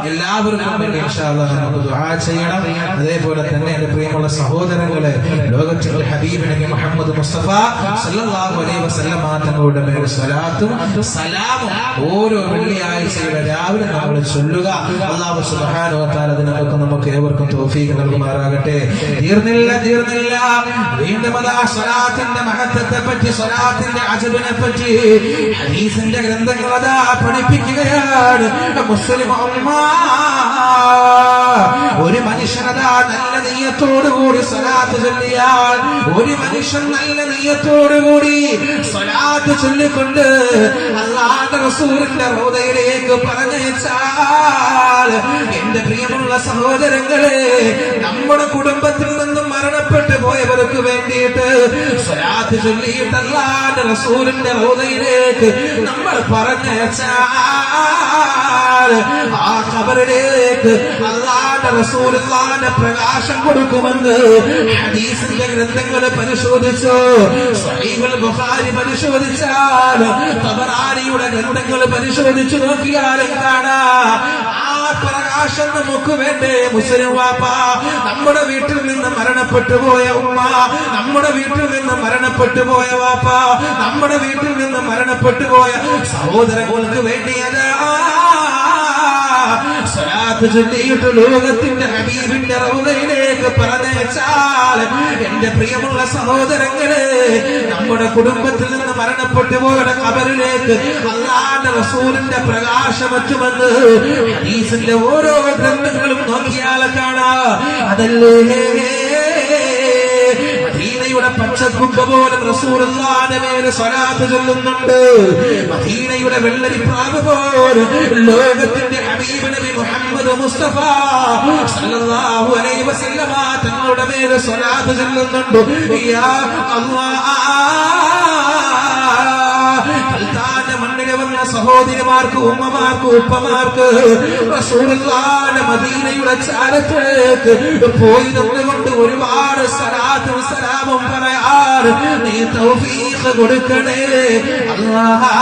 എല്ലാവർക്കും വേണ്ടി നമുക്ക് ദുആ ചെയ്യണം. അതേപോലെ തന്നെ എന്റെ പ്രിയമുള്ള സഹോദരങ്ങളെ, ലോകത്തിന്റെ ഹബീബ് നബി മുഹമ്മദ് മുസ്തഫ സല്ലല്ലാഹു അലൈഹി വസല്ലമ തങ്ങളുടെ മേൽ സ്വലാത്തും സലാമും ഓരോ വെള്ളിയാഴ്ചയുടെ രാവിലെ നമ്മൾ ചൊല്ലുക. അല്ലാഹു സുബ്ഹാനഹു വ തആല അതിനൊക്കെ നമുക്ക് ഏവർക്കും തൗഫീഖ് നൽകുമാറാകട്ടെ. തീർന്നില്ല വീണ്ടും അതാ സ്വലാത്തിന്റെ മഹത്വത്തെ പറ്റി, സ്വലാത്തിന്റെ അജബിനെ പറ്റി ഹദീസിന്റെ ഗ്രന്ഥങ്ങൾ അതാ പഠിപ്പിക്കുകയാണ്. മുസ്ലിം ഒരു മനുഷ്യനതാ നല്ല നിയ്യത്തോടുകൂടി സ്വലാത്ത് ചൊല്ലിയാൽ, ഒരു മനുഷ്യൻ നല്ല നിയ്യത്തോടുകൂടി സ്വലാത്ത് ചൊല്ലിക്കൊണ്ട് അല്ലാഹുവിന്റെ റസൂലിന്റെ റൗദയിലേക്ക് പറഞ്ഞയച്ചാൽ, എന്റെ പ്രിയമുള്ള സഹോദരങ്ങളെ, നമ്മുടെ കുടുംബത്തിൽ നിന്നും മരണപ്പെട്ടു പോയവർക്ക് വേണ്ടിയിട്ട് സ്വലാത്ത് ചൊല്ലിയിട്ട് അല്ലാഹുവിന്റെ റസൂലിന്റെ റൗദയിലേക്ക് നമ്മൾ പറഞ്ഞയച്ചാൽ, ആ ഖബറിലേക്ക് അല്ലാഹുവിന്റെ റസൂലുള്ളാഹിന്റെ പ്രകാശം കൊടുക്കുമെന്ന് ഹദീസിന്റെ ഗ്രന്ഥങ്ങൾ പരിശോധിച്ചു. സ്വഹീഹുൽ ബുഖാരി പരിശോധിച്ചാൽ, തബറാനിയുടെ ഗ്രന്ഥങ്ങൾ പരിശോധിച്ചു നോക്കിയാലും കാണാം ആ പ്രകാശം നമുക്ക് വേണ്ടേ. മുസ്ലിം വാപ്പ, നമ്മുടെ വീട്ടിൽ നിന്ന് മരണപ്പെട്ടു പോയ ഉമ്മ, നമ്മുടെ വീട്ടിൽ നിന്ന് മരണപ്പെട്ടു പോയ വാപ്പ, നമ്മുടെ വീട്ടിൽ നിന്ന് മരണപ്പെട്ടു പോയ സഹോദരങ്ങൾക്ക് വേണ്ടിയതാ സ്വലാത്ത് ചൊല്ലിയിട്ട് ലോകത്തിന്റെ ഹബീബിന്റെ റൗദയിലേക്ക് പറഞ്ഞയച്ചാൽ, എന്റെ പ്രിയമുള്ള സഹോദരങ്ങളെ, നമ്മുടെ കുടുംബത്തിൽ നിന്ന് മരണപ്പെട്ടു പോയ ഖബറിലേക്ക് അല്ലാഹുവിന്റെ റസൂലിന്റെ പ്രകാശം എത്തുമെന്ന് ഹദീസിന്റെ ഓരോ ഗ്രന്ഥങ്ങളും നോക്കിയാൽ കാണാം. അതല്ലേ മദീനയുടെ പച്ചക്കുമ്പ പോലും റസൂലുള്ളാഹിന്റെ മേൽ സ്വലാത്ത് ചൊല്ലുന്നുണ്ട്. മദീനയുടെ വെള്ളരിപ്രാവ് പോലും ലോകത്തിന്റെ ഹബീബ് നബി മുഹമ്മദ് മുസ്തഫ സല്ലല്ലാഹു അലൈഹി വസല്ലമ തങ്ങളുടെ മേൽ സ്വലാത്ത് ചൊല്ലുന്നുണ്ട്. യാ അല്ലാഹ്, മണ്ണിൽ വന്ന സഹോദരിമാർക്ക്, ഉമ്മമാർക്ക്, ഉപ്പമാർക്ക് റസൂലുള്ളാഹിന്റെ മദീനയുടെ ചാരത്തേക്ക് പോയി നിന്നുകൊണ്ട് ഒരുപാട് സ്വലാത്തും സലാമും പറയാൻ നീ തൗഫീഖ് കൊടുക്കണേ അല്ലാഹ്.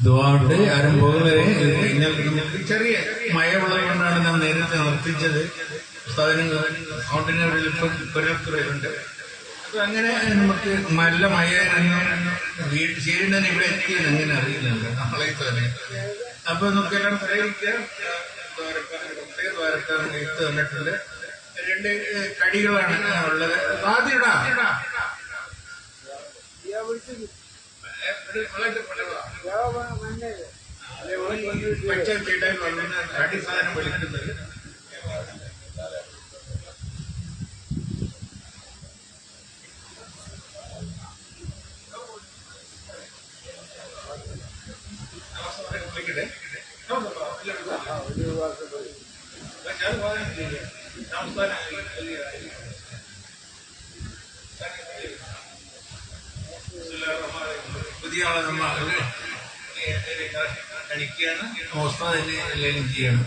ദുആണ്ട് ആരും പോകുന്നവരെ ചെറിയ മഴവെള്ളം കൊണ്ടാണ് നാം നേരത്തെ നിർത്തിച്ചത്. ഫൗണ്ടിനറിൽ പുരത്തുണ്ട്. അപ്പൊ അങ്ങനെ നമുക്ക് നല്ല മഴ ചേരുന്നതിന് ഇവിടെ എത്തിയെന്ന് അങ്ങനെ അറിയുന്നുണ്ട് നമ്മളെ തന്നെ. അപ്പൊ നമുക്ക് എല്ലാം പ്രയോഗിക്കുക. പ്രത്യേക ദ്വാരക്കാർ എത്ത് തന്നിട്ടുണ്ട്. 2 കടികളാണ് ഉള്ളത്. ആദ്യം പച്ചീട്ടായി വന്ന അടിസ്ഥാനം വിളിക്കുന്നത് പുതിയ ആളെ നമ്മൾ കളിക്കുകയാണ്. മോസ്താദിനെ ലേലം ചെയ്യണം.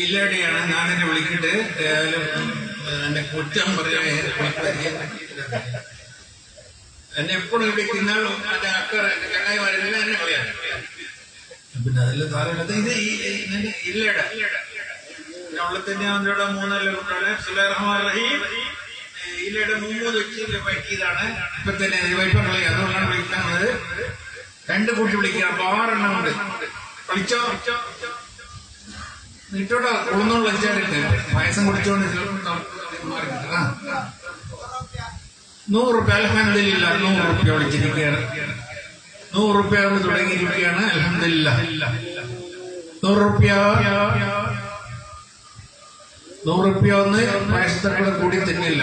ഇല്ലടിയാണ് ഞാൻ എന്നെ വിളിക്കട്ടെ. എന്നെ കുറ്റം പറയാൻ എന്നെ എപ്പോഴും വിളിക്കുന്നാളും എന്റെ അക്കർ എന്റെ ചങ്ങായിമാരെല്ലാം എന്നെ പറയാം. പിന്നെ അതെല്ലാം സാരമില്ല. ഇത് ഇല്ലട ഉള്ളത്തിന്റെ അവന്റെ മൂന്നല്ല കുട്ടികളെ സുലൈറഹീം ഇല്ലയുടെ 3 വെച്ച് പറ്റിയതാണ്. ഇപ്പൊ തന്നെ വൈഫങ്ങളെ അതുകൊണ്ടാണ് വിളിക്കുന്നത്. 2 കൂട്ടി വിളിക്കുക. അപ്പൊ 6 എണ്ണം ഉണ്ട്. വിളിച്ചോ നീട്ടോട്ടോ ഉളുന്നോളം വെച്ചാലിട്ട് പായസം കുടിച്ചോണ്ട് 100 റുപ്യ അൽഹംദുലില്ല. 100 റുപ്യ വിളിച്ചിരിക്കുകയാണ്. 100 റുപ്യ കൊണ്ട് തുടങ്ങിയിരിക്കുകയാണ്. അൽഹംദുലില്ല. 100 റുപ്യ 100 റുപ്യ ഒന്ന് പായസത്തെ കൂടെ കൂടി തന്നെയില്ല.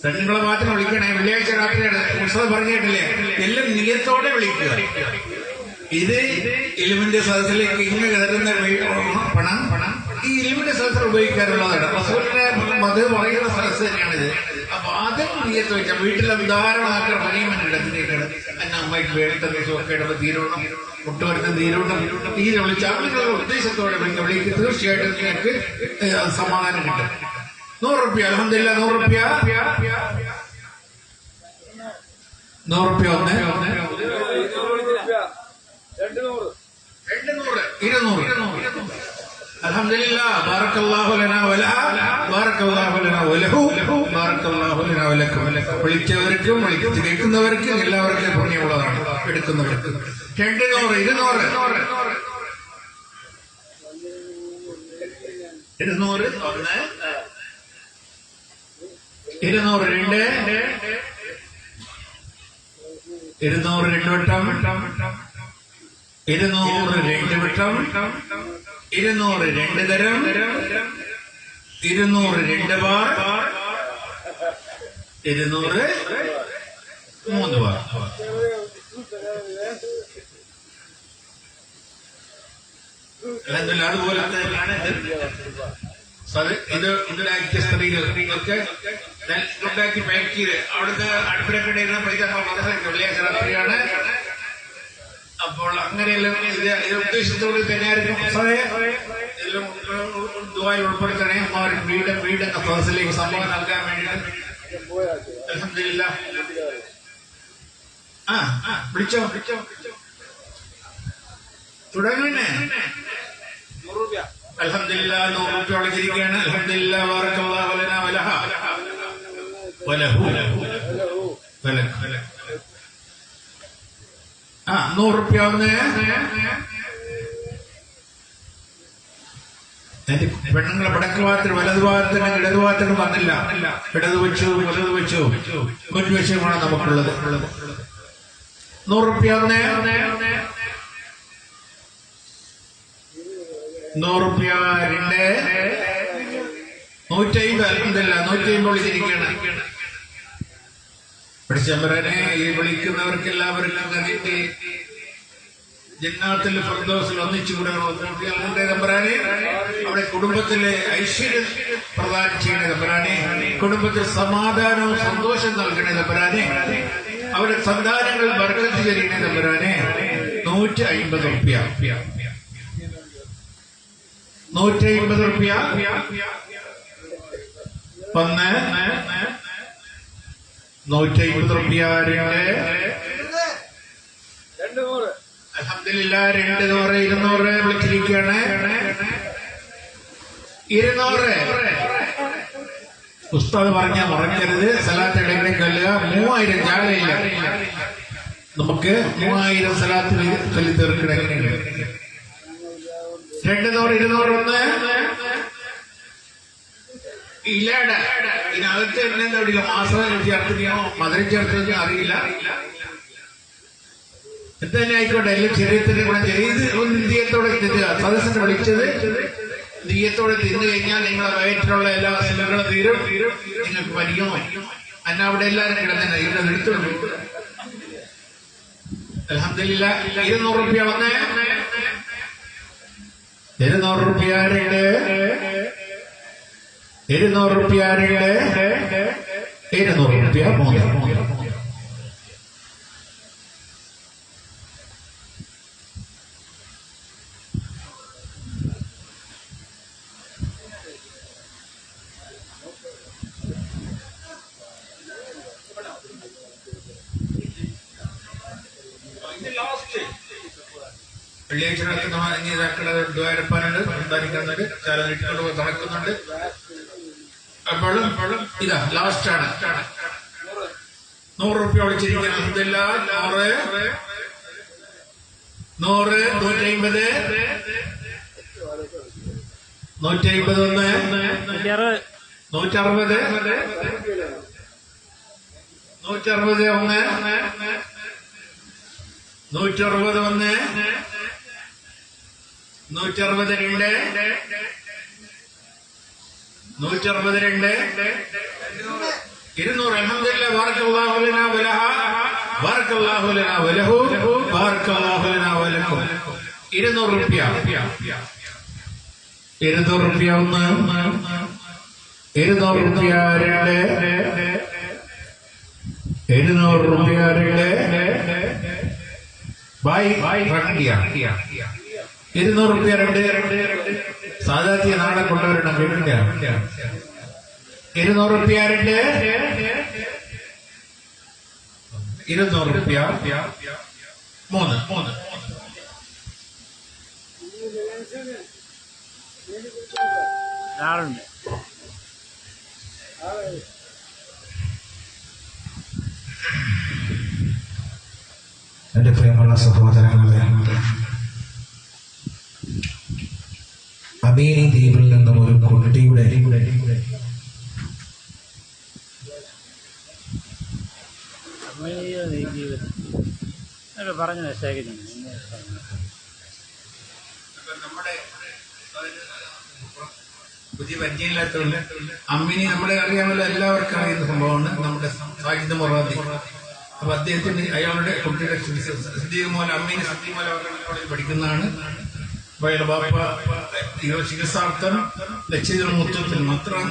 പെണ്ണുങ്ങളെ മാത്രം വിളിക്കണേ. വെള്ളിയാഴ്ച രാത്രിയാണ് ഉത്സവം പറഞ്ഞിട്ടില്ലേ? എല്ലാം നിയത്തോടെ വിളിക്കുക. ഇത് ഇലിമിന്റെ സദസ്സിലേക്ക് ഇങ്ങനെ കയറുന്ന പണം ഈ ഇലിമിന്റെ സദസ്സിൽ ഉപയോഗിക്കാറുള്ളതാണ്. റസൂലിന്റെ മത് പറയുന്ന സദസ്സ് തന്നെയാണിത്. അപ്പൊ അതും നീയത്ത് വെച്ചാൽ വീട്ടിലെ ധാരാളം പണിയുമുണ്ട്. അതിനേക്കാണ് എന്നെ അമ്മയ്ക്ക് വേണ്ടത് ഒക്കെ തീരോണം മുട്ടുവരുന്ന തീരോണം തീരെ വിളിച്ച് അവരുടെ ഉദ്ദേശത്തോടെ വിളിക്ക്. തീർച്ചയായിട്ടും നിങ്ങൾക്ക് സമാധാനം കിട്ടും. 100 റുപ്യ അൽഹംദുലില്ലാ. 100 റുപ്യ 100 റുപ്യ ഒന്ന് 200 അൽഹംദുലില്ലാ. ബാറക്കല്ലാഹു ലനാ വലഹാ ബാറക്കല്ലാഹു ലനാ വലഹു ബാറക്കല്ലാഹു ലനാ വലക്കും. വിളിച്ചവർക്കും കേൾക്കുന്നവർക്കും എല്ലാവർക്കും പുണ്യമുള്ളതാണ്. എടുക്കുന്നവർക്ക് 200 200 200 ഒന്ന് 200 രണ്ട് 200 2 വട്ടം 200 2 വട്ടം 200 2 തരം 200 2 ബാർ 200 3 ബാർ. അതുപോലെ ഇത് ഉണ്ടാക്കിയ സ്ത്രീകൾക്ക് ഉണ്ടാക്കി പാക്ക് ചെയ്ത് അവിടുത്തെ അടുപ്പിലൊക്കെ പൈസ വെള്ളിയാഴ്ച രാത്രിയാണ്. അപ്പോൾ അങ്ങനെയെല്ലാം ഇത് ഉദ്ദേശത്തോട് തന്നെയായിരിക്കും. എല്ലാം ദുആയിൽ ഉൾപ്പെടുത്തണേ. വീടൊക്കെ ഫസലിലേക്ക് സംഭവം നൽകാൻ വേണ്ടിയിട്ട്. അൽഹംദുലില്ലാ. വിളിച്ചോ തുടങ്ങണേ. അൽഹംദുലില്ലാ. 100 റുപ്യ വിളിച്ചിരിക്കുകയാണ്. അൽഹംദുലില്ലാ. ബാറക്കല്ലാഹു ലനാ വലഹാ വലഹു വലക് 100 റുപ്യ ഒന്ന്. പെണ്ണുങ്ങളെ വടക്ക് ഭാഗത്തിന് വലതു ഭാഗത്തിന് ഇടതു ഭാഗത്തിന് വന്നില്ല. ഇടത് വെച്ചു വലത് വെച്ചു മുൻവശമാണ് നമുക്കുള്ളത്. 100 റുപ്യ ഒന്ന് 100 റുപ്യ രണ്ട് 150. അൽഹംദുലില്ലാ. 150 വിളിച്ചിരിക്കുകയാണ്. പഠിച്ചവരനെ ഈ വിളിക്കുന്നവർക്ക് എല്ലാവർക്കും കണ്ടിട്ട് ജന്നാത്തുൽ ഫിർദൗസിൽ ഒന്നിച്ചുകൂടെ തമ്പുരാനെ. അവിടെ കുടുംബത്തിലെ ഐശ്വര്യം പ്രദാനം ചെയ്യണേ തമ്പുരാനെ. കുടുംബത്തിൽ സമാധാനവും സന്തോഷം നൽകണേ തമ്പുരാനെ. അവരുടെ സന്താനങ്ങൾ ബർക്കത്ത് ചെയ്യണേ തമ്പുരാനെ. 150 റുപ്യ 150 റുപ്യ ഒന്ന് 150 റുപ്യ രണ്ട് അൽഹംദുലില്ലാഹ് 200 വിളിച്ചിരിക്കുകയാണ്. 200 ഉസ്താദ് പറഞ്ഞ മറക്കരുത്. സലാത്ത് ഇടയ്ക്ക് കൊല്ലുക. 3000 ജാലയില്ല, നമുക്ക് 3000 സലാത്ത് ചൊല്ലി തീർക്കണം. 200 201 ഇല്ലാട ഇതിനകത്ത് എന്താ മാസം ചേർത്തിയോ മധുരം ചേർത്തോ അറിയില്ല. തന്നെ ആയിക്കോട്ടെ, എല്ലാം ചെറിയത്തിന്റെ കൂടെ ഇത് ഒന്ന് നീയത്തോടെ സദസ്സിനെ വിളിച്ചത് നീയത്തോടെ തിന്നു കഴിഞ്ഞാൽ നിങ്ങളെ വയറ്റിലുള്ള എല്ലാ സെല്ലുകളും തീരും, നിങ്ങൾക്ക് വലിയോ അന്ന അവിടെ എല്ലാവരും കിടന്നെ ഇവിടെ എടുത്തുള്ളൂ. അൽഹംദുലില്ലാഹ് 200 റുപ്യ വന്നേ. 200 റുപ്യ 200 റുപ്യ 200 റുപ്യ 3. വെള്ളിയാഴ്ച നടക്കുന്ന നേതാക്കളെ ദ്വാരപ്പാനുണ്ട്, സംസാരിക്കുന്നുണ്ട്, ചില വീട്ടിലോട്ട് നടക്കുന്നുണ്ട്. അപ്പോഴും ഇതാ ലാസ്റ്റ് ആണ്. 100 റുപ്യ വിളിച്ചിരിക്കണം. 100 150 150 160 160 162 200. അൽഹംദുലില്ലാഹ് ബാറക്കല്ലാഹു ലനാ വലഹ ബാറക്കല്ലാഹു ലനാ വലഹു ബാറക്കല്ലാഹു ലനാ വലക്കും. 200 റുപ്യ 200 റുപ്യ 1 200 റുപ്യ 2 200 റുപ്യ 2 ബായ് 200 റുപ്യ 2 സാധാരണ നാളെ കൊണ്ടുവരണം. കേട്ടില്ല. 200 റുപ്യ 2 200 റുപ്യ 3. എന്റെ പ്രിയമുള്ള സഹോദരങ്ങളെ, അമീനി ദ്വീപിൽ നിന്നും ഒരു കുട്ടിയുടെ പറഞ്ഞു നമ്മുടെ പുതിയ പരിചയമില്ലാത്തതുകൊണ്ട് അമ്മിനി നമ്മളെ അറിയാമല്ലോ, എല്ലാവർക്കും അറിയുന്ന സംഭവമാണ്. നമ്മുടെ സാഹിത്യ മൊറാദി. അപ്പൊ അദ്ദേഹത്തിന് അയാളുടെ കുട്ടിയുടെ സിദ്ദീഖ് അമ്മീന് സിദ്ദീഖ് കോളേജിൽ പഠിക്കുന്നതാണ്. ചികിത്സാർത്ഥം ലക്ഷദ്വീപ് മൊത്തത്തിലും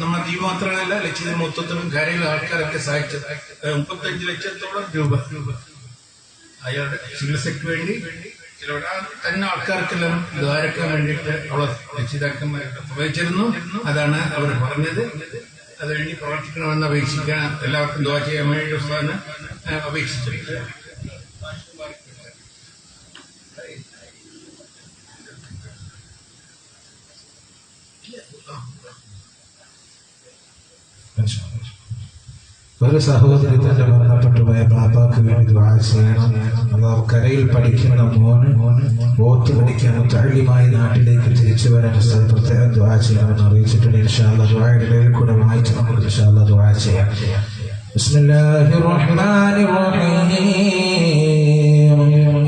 നമ്മുടെ ദ്വീപ് മാത്രമല്ല, ലക്ഷദ്വീപ് മൊത്തത്തിലും കരയിലെ ആൾക്കാരൊക്കെ സഹായിച്ചത് 35 ലക്ഷത്തോളം രൂപ അയാളുടെ ചികിത്സയ്ക്ക് വേണ്ടി തന്നെ ആൾക്കാർക്കെല്ലാം ദ്വാരക്കാൻ വേണ്ടിയിട്ട് അവളെ രക്ഷിതാക്കന്മാരൊക്കെ ഉപയോഗിച്ചിരുന്നു. അതാണ് അവർ പറഞ്ഞത്. അതുവേണ്ടി പ്രവർത്തിക്കണമെന്ന് അപേക്ഷിക്കാൻ എല്ലാവർക്കും ദ്വാ ചെയ്യാൻ വേണ്ടി ഉസ്താദിനെ അപേക്ഷിച്ചിട്ടുണ്ട്. ഒരു സഹോദരി തന്റെ മരണപ്പെട്ടുപോയ ബാപ്പാക്ക് വേണ്ടി ദുആ ചെയ്യണം. അല്ലാഹു കരയിൽ പഠിക്കുന്ന മോന് ബോട്ട് പഠിക്കാൻ മുത്തഅല്ലിമായി നാട്ടിലേക്ക് തിരിച്ചു വരാൻ പ്രത്യേകം ദുആ ചെയ്യണമെന്ന് അറിയിച്ചിട്ടുണ്ട്. ഇൻഷാ അല്ലാഹ് ദുആയുടെ ഇടയിൽ കൂടെ വായിച്ച് നമുക്ക് ഇൻഷാ അല്ലാഹ് ദുആ ചെയ്യാം. ബിസ്മില്ലാഹിർ റഹ്മാനിർ റഹീം.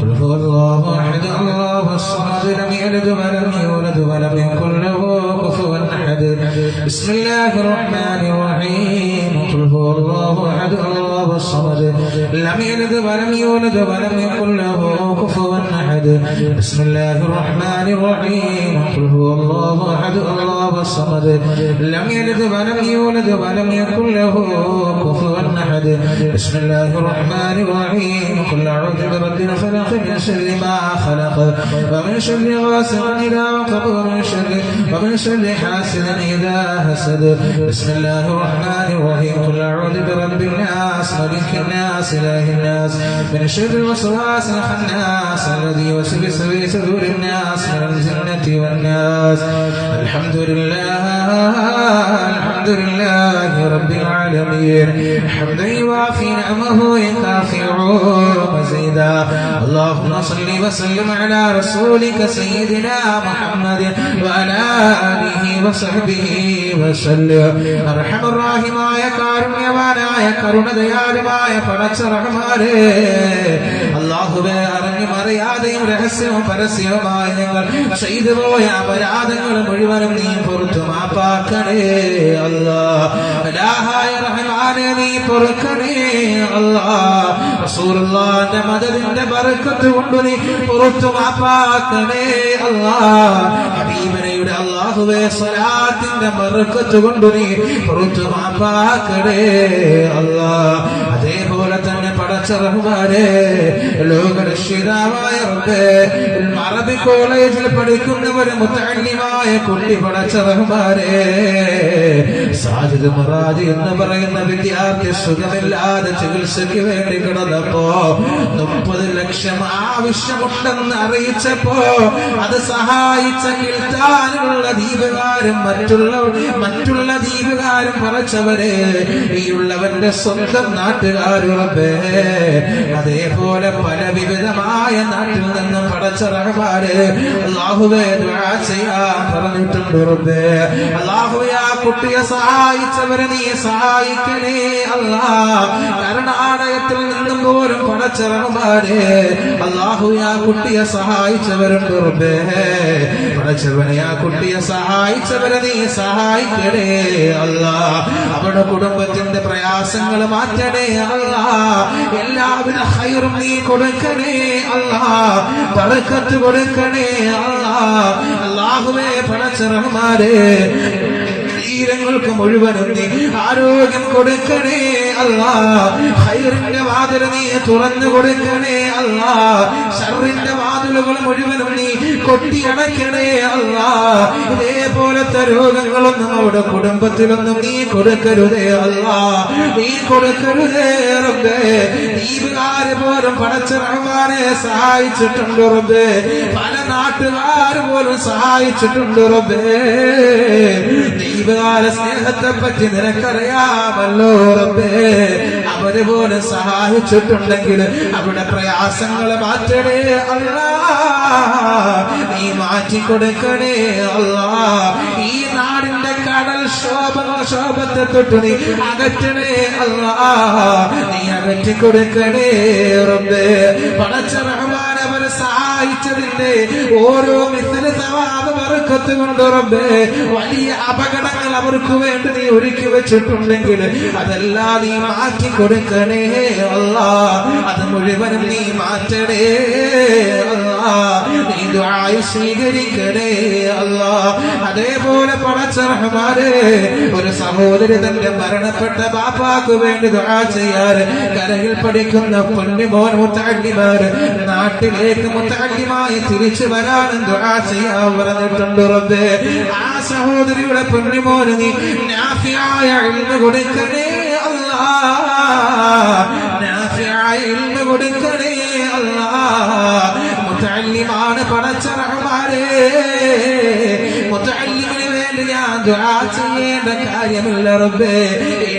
ഖുൽ ഹുവല്ലാഹു അഹദ് അല്ലാഹുസ് സമദ് ലം യലിദ് വലം യൂലദ് വലം യകുൽ ലഹു കുഫുവൻ അഹദ്. ബിസ്മില്ലാഹിർ റഹ്മാനിർ റഹീം. ഖുൽ ഹുവല്ലാഹു അഹദ് അല്ലാഹുസ് സമദ് ലം യലിദ് വലം യൂലദ് വലം യകുൽ ലഹു കുഫുവൻ അഹദ്. ബിസ്മില്ലാഹിർ റഹ്മാനിർ റഹീം. ഖുൽ ഹുവല്ലാഹു അഹദ് അല്ലാഹുസ് സമദ് ലം യലിദ് വലം യൂലദ് വലം യകുൽ ലഹു കുഫുവൻ അഹദ്. ബിസ്മില്ലാഹിർ റഹ്മാനിർ റഹീം. ഖുൽ അഊദു ബിറബ്ബിൽ ഫലഖ് മിൻ ശർരി മാ ഖലഖ വമിൻ ശർരി ഗാസിഖിൻ ഇദാ വഖബ വമിൻ ശർരി ഹാസിദിൻ ഇദാ ഹസദ. ബിസ്മില്ലാഹിർ റഹ്മാനിർ റഹീം. ഖുൽ അഊദു ബിറബ്ബിൻ നാസ് ملك الناس إله الناس من شر الوسواس الخناس الذي يوسوس في صدور الناس من الجنة والناس. الحمد لله رب العالمين حمدا يوافي نعمه يكافئ مزيدا. اللهم صل وسلم على رسولك سيدنا محمد وعلى آله وصحبه وسلم. أرحم الراحمമായ കാരുണ്യവാനായ കരുണദയാലുമായ പടച്ച റഹ്മാനേ, അല്ലാഹുവേ, അറിഞ്ഞും അറിയാതെയും രഹസ്യവും പരസ്യവുമായി ഞങ്ങൾ ചെയ്തു പോയ അപരാധങ്ങൾ മുഴുവനും നീ പുറത്തു മാപ്പാക്കണേ അല്ലാഹ്. ഇലാഹായ റഹ്മാനേ, നീ പൊറുക്കണേ അല്ലാഹ്. റസൂലുള്ളാഹിന്റെ മദദിന്റെ ബർക്കത്ത് കൊണ്ട് നീ പുറത്തു മാപ്പാക്കണേ അല്ലാഹ്. ഹബീബിനെയുടെ അല്ലാഹുവേ സ്വലാത്തിന്റെ ബർക്കത്ത് കൊണ്ട് നീ പുറത്തു മാപ്പാക്കണേ അല്ലാഹ്. അതേപോലെ തന്നെ പടച്ച റഹ്മാനേ, ലോകരക്ഷിതാവായ റബ്ബേ, അറബി കോളേജിൽ പഠിക്കുന്നവര് മുത്തഅല്ലിമായ കുട്ടി പടച്ച റഹ്മാനേ, സാജിദ് മുറാദ് എന്ന് പറയുന്ന വിദ്യാർത്ഥി സുഖമില്ലാതെ ചികിത്സയ്ക്ക് വേണ്ടി കിടന്നപ്പോ 30 ലക്ഷം ആവശ്യമുണ്ടെന്ന് അറിയിച്ചപ്പോ അത് സഹായിച്ച കിൽത്താനുള്ള ദീപകാരും മറ്റുള്ള ദീപകാരും പറച്ചവരെ ഈയുള്ളവന്റെ സ്വന്തം നാട്ടുകാരുറബേ, അതേപോലെ പല വിവിധമായ നാട്ടിൽ നിന്നും പടച്ച റഹ്മാനേ അല്ലാഹുവേ ദുആ ചെയ്യാൻ പറഞ്ഞിട്ടുണ്ട് റബ്ബേ. അല്ലാഹുവേ, ആ കുട്ടിയെ സഹായിച്ചവരെ നീ സഹായിക്കണേ അല്ലാഹ്. കർണാടകത്തിൽ നിന്നും പോലും പടച്ച റഹ്മാനേ അല്ലാഹുവേ, ആ കുട്ടിയെ സഹായിച്ചവരുണ്ട് റബ്ബേ. പടച്ചവനെ, ആ കുട്ടിയെ സഹായിച്ചവരെ നീ സഹായിക്കണേ അല്ലാഹ്. അവരുടെ കുടുംബത്തിന്റെ പ്രയാസങ്ങൾ മാറ്റണേ അല്ലാഹ്. എല്ലാവിധ ഖൈറും നീ കൊടുക്കണേ അല്ലാഹ്. ബർക്കത്ത് കൊടുക്കണേ അല്ലാഹ്. അല്ലാഹുവേ, പടച്ച റഹ്മാനേ, ശരീരങ്ങൾക്ക് മുഴുവനും നീ ആരോഗ്യം കൊടുക്കണേ അല്ലാഹ്. ഖൈറിന്റെ വാതിൽ നീ തുറന്നു കൊടുക്കണേ അല്ലാഹ്. ശർറിന്റെ വാതിലുകൾ മുഴുവനും നീ കൊട്ടിയടക്കണേ അല്ലാഹ്. ഇതേപോലത്തെ രോഗങ്ങളൊന്നും അവിടെ കുടുംബത്തിലൊന്നും നീ കൊടുക്കരുതേ അല്ലാഹ്. നീ കൊടുക്കരുതേ റബ്ബേ. ദീപകാര് പോലും പടച്ച റഹ്മാനെ സഹായിച്ചിട്ടുണ്ട് റബ്ബേ. പല നാട്ടുകാർ പോലും സഹായിച്ചിട്ടുണ്ട് റബ്ബേ. ദീപകാല സ്നേഹത്തെ പറ്റി നിനക്കറിയാമല്ലോ റബ്ബേ. അവര് പോലും സഹായിച്ചിട്ടുണ്ടെങ്കിൽ അവിടെ പ്രയാസങ്ങൾ മാറ്റണേ അല്ലാഹ്. നീ മാറ്റിക്കൊടുക്കണേ അല്ലാഹ്. ഈ നാടിന്റെ കടൽ ശോഭത്തെ തൊട്ട് നീ അകറ്റണേ അല്ലാഹ്. നീ അകറ്റിക്കൊടുക്കണേ റബ്ബേ. പടച്ച റഹ്മാൻ, അവരെ സഹായിച്ചതിന്റെ ഓരോ മിസ്ല സവാബ് ബർക്കത്ത് കൊണ്ട് റബ്ബേ, വലിയ അപകടങ്ങൾ അവർക്ക് വേണ്ടി നീ ഒരുക്കി വെച്ചിട്ടുണ്ടെങ്കിൽ അതെല്ലാം നീ മാറ്റി കൊടുക്കണേ അല്ലാഹ്. അത് മുഴുവനും നീ മാറ്റണേ അല്ലാഹ്. നീ ദുആ സ്വീകരിക്കണേ അല്ലാഹ്. അതേപോലെ പടച്ച റഹ്മാനേ, ഒരു സഹോദരി തന്റെ മരണപ്പെട്ട ബാപ്പാക്ക് വേണ്ടി ദുആ ചെയ്യാൻ കരയിൽ പഠിക്കുന്ന പൊന്നുമോൻ മുത്തഅല്ലിമാര് നാട്ടിലേക്ക് മുത്തഅല്ലിമായി തിരിച്ചു വരാനും ദുആ ചെയ്യാൻ പറഞ്ഞിട്ടുണ്ട് റബ്ബേ. ആ സഹോദരിയുടെ പൊന്നുമോന് നീ നാഫിയായ ഇൽമ് കൊടുക്കണേ അല്ലാഹ്. നാഫിയായ ഇൽമ് കൊടുക്കണേ അല്ലാഹ്. മുത്തഅല്ലിമാണ് പടച്ച റഹ്മാനേ. മുത്തഅല്ലിമിന് വേണ്ടി ഞാൻ ദുആ ചെയ്യേണ്ട കാര്യമില്ല റബ്ബേ.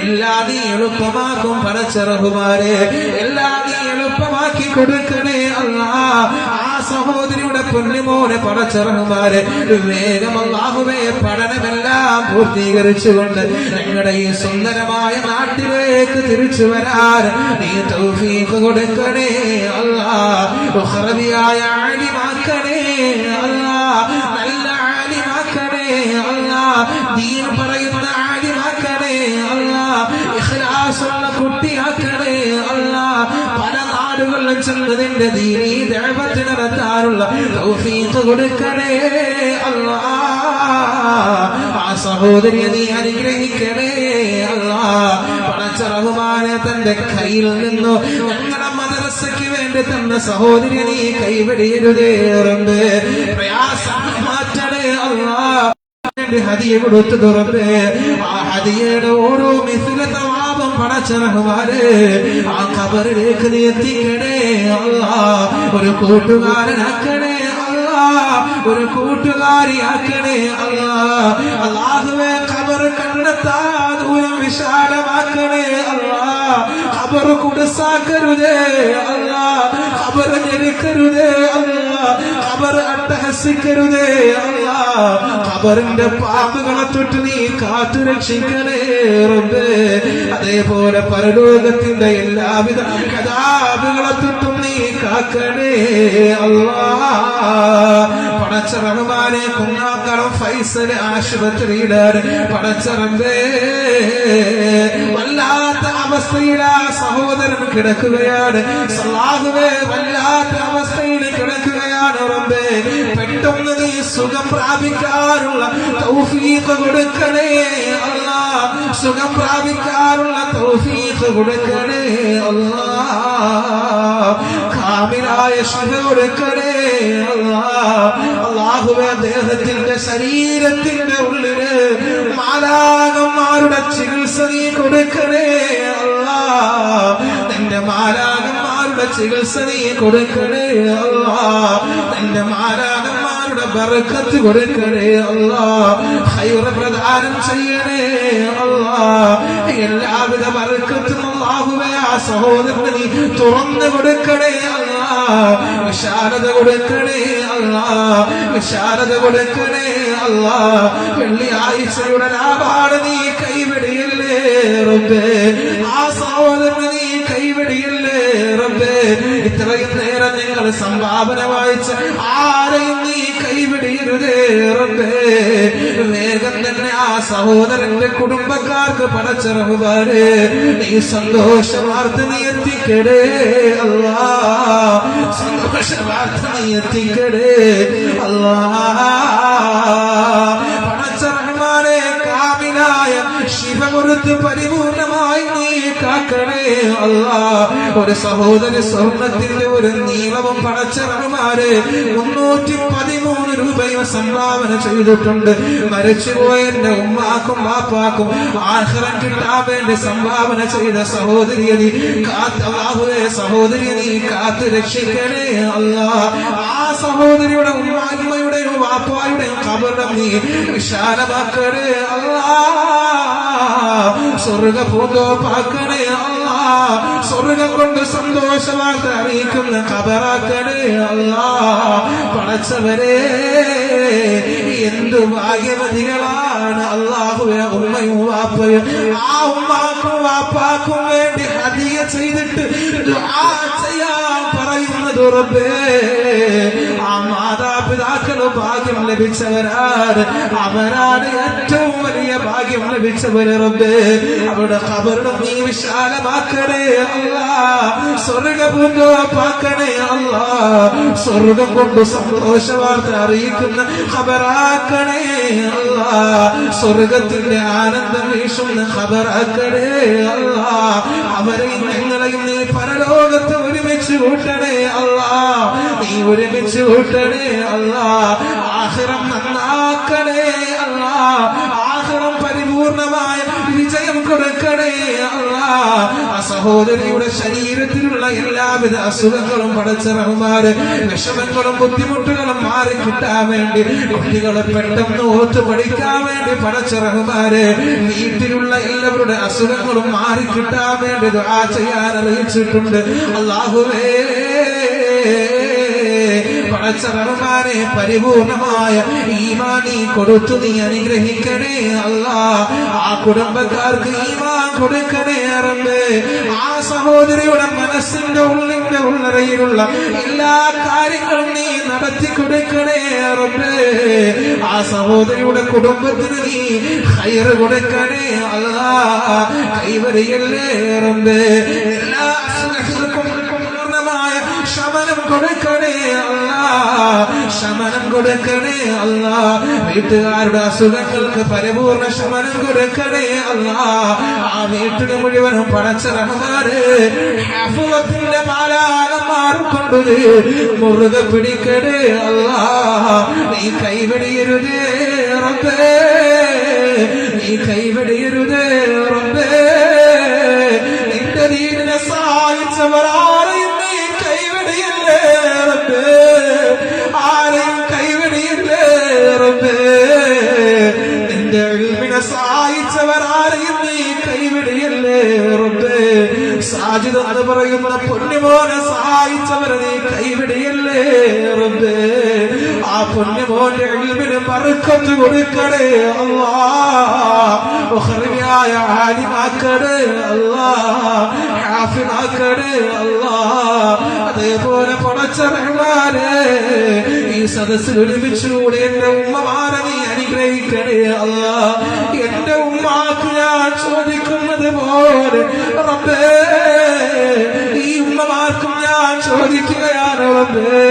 എല്ലാം നീ എളുപ്പമാക്കും പടച്ച റഹ്മാനേ. എല്ലാം നീ എളുപ്പമാക്കി കൊടുക്കണേ അല്ലാഹ്. ആ സഹോദരിയുടെ പൊന്നുമോനെ പടച്ച റഹ്മാനേ, വേഗം അല്ലാഹുവേ പഠനമെല്ലാം പൂർത്തീകരിച്ചുകൊണ്ട് ഞങ്ങളുടെ ഈ സുന്ദരമായ നാട്ടിലേക്ക് തിരിച്ചു വരാൻ നീ തൗഫീഖ് കൊടുക്കണേ അല്ലാഹ്. ഉഖറവിയായ ആലിമാക്കണേ അല്ലാഹ്. നല്ല ആലിമാക്കണേ അല്ലാഹ്. ദീൻ പറയുന്ന ആലിമാക്കണേ അല്ലാഹ്. ഇഖ്ലാസുള്ള കുട്ടിയാക്കണേ അല്ലാഹ്. പല നാടുകളിലും ചെന്നതിന്റെ ദീനീ ദഅവത്ത് നടത്താനുള്ള തൗഫീഖ് കൊടുക്കണേ അല്ലാഹ്. ആ സഹോദരിയെ നീ അനുഗ്രഹിക്കണേ അല്ലാഹ്. പടച്ച റഹ്മാനെ, തന്റെ കയ്യിൽ നിന്നു ഞങ്ങളുടെ മദ്രസയ്ക്ക് വേണ്ടി തന്ന സഹോദരിയെ നീ കൈവെടിയരുതേ റബ്ബേ. പ്രയാസം മാറ്റണേ അല്ലാഹ്. ഹദിയ കൊടുത്തു റബ്ബേ. ആ ഹദിയയുടെ ഓരോ മിസ്ല തവാബും പടച്ച റഹ്മാനെ ആ ഖബറിലേക്ക് നീ എത്തിക്കണേ അല്ലാ. ഒരു കൂട്ടുകാരനാക്കണേ അല്ലാ, ഒരു കൂട്ടുകാരിയാക്കണേ അല്ലാ. അല്ലാഹുവേ ഖബർ കണ്ടെത്താൻ ദൂരം വിശാലമാക്കണേ അല്ലാ. ഖബർ കുടുസാക്കരുതേ അല്ലാ, ഖബർ ഞെരുക്കരുതേ അല്ലാ, ഖബർ അട്ടഹസിക്കരുതേ അല്ലാ. ഖബറിന്റെ പാമ്പുകളെ തൊട്ട് നീ കാത്തു രക്ഷിക്കണേ റബ്ബേ. അതേപോലെ പരലോകത്തിന്റെ എല്ലാവിധ കഥാബുകളെ തൊട്ടും നീ കാക്കണേ അല്ലാ. പടച്ച റഹ്മാനെ കുന്നാക്കളം ഫൈസൽ ആശുപത്രിയിലാണ് പടച്ച റബ്ബേ. വല്ലാത്ത അവസ്ഥയിലാ സഹോദരൻ കിടക്കുകയാണ്. അല്ലാഹുവേ വല്ലാത്ത അവസ്ഥയിൽ കിടക്കുകയാണ് റബ്ബേ. പെട്ടെന്ന് നീ സുഖം പ്രാപിക്കാനുള്ള തൗഫീഖ് കൊടുക്കണേ അല്ലാ. സുഖം പ്രാപിക്കാനുള്ള തൗഫീഖ് കൊടുക്കണേ അല്ലാ. കാമിലായ ശിഫ കൊടുക്കണേ അല്ലാ. അല്ലാഹുവേ ദേഹത്തിന്റെ ശരീരത്തിന്റെ ഉള്ളില് മാലാകന്മാരുടെ ചികിത്സ നീ കൊടുക്കണേ അല്ലാ. നിന്റെ മാലാകന്മാരുടെ ചികിത്സ നീ കൊടുക്കണേ അല്ലാ. നിന്റെ മാലാകന്മാരുടെ ബർക്കത്ത് കൊടുക്കണേ അല്ലാ. ഖൈർ പ്രദാനം ചെയ്യണേ അല്ലാ. എല്ലാവിധ ബർക്കത്തും അല്ലാഹുവേ ആ സഹോദരന് നീ തുറന്നു കൊടുക്കണേ അല്ലാ. വിശാലത കൊടുക്കണേ അല്ലാ, വിശാലത കൊടുക്കണേ അല്ലാ. വെള്ളിയാഴ്ചയുടെ ലാഭാണ് നീ കൈവിടിയല്ലേ റബ്ബേ. ആ സഹോദരന് നീ കൈവിടിയല്ലേ റബ്ബേ. ഇത്രയും നേരം നിങ്ങൾ സംഭാവന വായിച്ച ആരെയും നീ കൈവിടിയരുതേ റബ്ബേ. വേഗം തന്നെ ആ സഹോദരന്റെ കുടുംബക്കാർക്ക് പടച്ച റഹ്മാനേ നീ സന്തോഷവാർത്ത നീ എത്തിക്കടേ അല്ലാ. സന്തോഷവാർത്ത നീ എത്തിക്കടേ അല്ലാ. പടച്ച റഹ്മാനേ കാമിലായ ശിവ കൊടുത്ത് പരിപൂർണമായി നീ കാക്കണേ അല്ലാ. ഒരു സഹോദരി സ്വർണത്തിന്റെ ഒരു നീളവും പടച്ച റഹ്മാനേ 313 രൂപയും സംഭാവന ചെയ്തിട്ടുണ്ട്. മരിച്ചുപോയ എന്റെ ഉമ്മാക്കും ബാപ്പാക്കും ആഖിറം കിട്ടാൻ വേണ്ടി സംഭാവന ചെയ്ത സഹോദരിയെ നീ കാത്തവാഹുവേ. സഹോദരിയെ നീ കാത്ത് രക്ഷിക്കണേ അല്ലാ. ആ സഹോദരിയുടെ ഉമ്മായുടെയും വാപ്പായുടെയും ഖബറിടം നീ വിശാലമാക്കണേ അല്ലാ. സ്വർഗ പൂന്തോപ്പാക്കണേ അല്ലാ. സ്വർഗം കൊണ്ട് സന്തോഷവാർത്ത അറിയിക്കുന്ന ഖബറാക്കണേ അല്ലാ. പടച്ചവരെ എന്തു ഭാഗ്യവതികളാണ് അല്ലാഹുവേ ഉമ്മയും വാപ്പയും. ആ ഉമ്മാക്കും വാപ്പാക്കും വേണ്ടി ഹദിയ ചെയ്തിട്ട് ദുആ ചെയ്യാൻ പറയുന്നത് റബ്ബേ. ആ മാതാപിതാക്കൾ ഭാഗ്യം ലഭിച്ചവരാണ്, അവരാണ് ഏറ്റവും വലിയ ഭാഗ്യം ലഭിച്ചവര് റബ്ബേ. അവരുടെ ഖബറിടം നീ വിശാലമാക്കണേ അല്ലാ. സ്വർഗപൂന്തോപ്പാക്കണേ അല്ലാ. സ്വർഗം കൊണ്ട് സന്തോഷവാർത്ത അറിയിക്കുന്ന ഖബറാക്കണേ അല്ലാ. സ്വർഗത്തിന്റെ ആനന്ദം വീശുന്ന ഖബറാക്കണേ അല്ലാ. അവരെയും നിങ്ങളെയും നീ പരലോകത്ത് ഒരുമിച്ച് കൂട്ടണേ അല്ലാ. നീ ഒരുമിച്ച് കൂട്ടണേ അല്ലാ. ആഖിറം നന്നാക്കണേ അല്ലാ. ആഖിറം പരിപൂർണമായ വിജയം കൊടുക്കണേ അല്ലാ. ആ സഹോദരിയുടെ ശരീരത്തിലുള്ള എല്ലാവിധ അസുഖങ്ങളും പടച്ച റഹ്മാനെ വിഷമങ്ങളും ബുദ്ധിമുട്ടുകളും മാറി കിട്ടാൻ വേണ്ടി, കുട്ടികളെ പെട്ടെന്ന് ഓർത്തു പഠിക്കാൻ വേണ്ടി പടച്ച റഹ്മാനെ വീട്ടിലുള്ള എല്ലാവരുടെ അസുഖങ്ങളും മാറി കിട്ടാൻ വേണ്ടി ദുആ ചെയ്യാൻ അറിയിച്ചിട്ടുണ്ട്. അല്ലാഹുവേ പടച്ച റഹ്മാനെ പരിപൂർണമായ ഈമാനി കൊടുത്തു നീ അനുഗ്രഹിക്കണേ അല്ലാ. ആ കുടുംബക്കാർക്ക് ഈമാൻ കൊടുക്കണേ റബ്ബേ. ആ സഹോദരിയുടെ മനസ്സിന്റെ ഉള്ളിന്റെ ഉള്ളറയിലുള്ള എല്ലാ കാര്യങ്ങളും നീ നടത്തി കൊടുക്കണേ റബ്ബേ. ആ സഹോദരിയുടെ കുടുംബത്തിന് നീ ഖൈർ കൊടുക്കണേ അല്ലാ. കൈവരിയല്ലേ റബ്ബേ. എല്ലാ അസുഖങ്ങൾക്കും പൂർണ്ണമായ ശമനം കൊടുക്കണേ അല്ലാ. ശമനം കൊടുക്കണേ അല്ലാ. വീട്ടുകാരുടെ അസുഖങ്ങൾക്ക് പരിപൂർണ ശമനം കൊടുക്കണേ അല്ലാ. ആ വീട്ടിന് മുഴുവനും പടച്ച റഹ്മാനെ ഹിഫ്ളത്തിന്റെ മാലാകന്മാർ കൊണ്ട് മുറുകെ പിടിക്കണേ അല്ലാ. നീ കൈവെടിയരുതേ റബ്ബേ. നീ കൈവെടിയരുതേ റബ്ബേ. സഹായിച്ചവർ ആരെയും നീ കൈവിടിയില്ലേ റബ്ബേ, ആരെയും കൈവിടിയില്ലേ റബ്ബേ. നിന്റെ ഇൽമിനെ സഹായിച്ചവർ ആരെയും നീ കൈവിടിയില്ലേ റബ്ബേ. സാജിദ് എന്ന് പറയുന്ന പൊന്നുമോനെ സഹായിച്ചവരെ നീ കൈവിടിയല്ലേ റബ്ബേ. ആ പൊന്നുമോന്റെ ഇൽമിന് ബർക്കത്ത് കൊടുക്കണേ അല്ലാഹ്, ഉഖ്റവിയായ ആലിമാക്കണേ അല്ലാഹ്, ഹാഫിളാക്കണേ അല്ലാഹ്. അതേപോലെ പടച്ച റഹ്മാനേ, ഈ സദസ്സിൽ ഒരുമിച്ചുകൂടി എന്റെ ഉമ്മമാരെ നീ അനുഗ്രഹിക്കണേ അല്ലാഹ്. എന്റെ ഉമ്മാക്ക് ഞാൻ ചോദിക്കുന്നത് പോലെ റബ്ബേ, ഈ ഉമ്മമാർക്കും ഞാൻ ചോദിക്കുകയാണ് റബ്ബേ.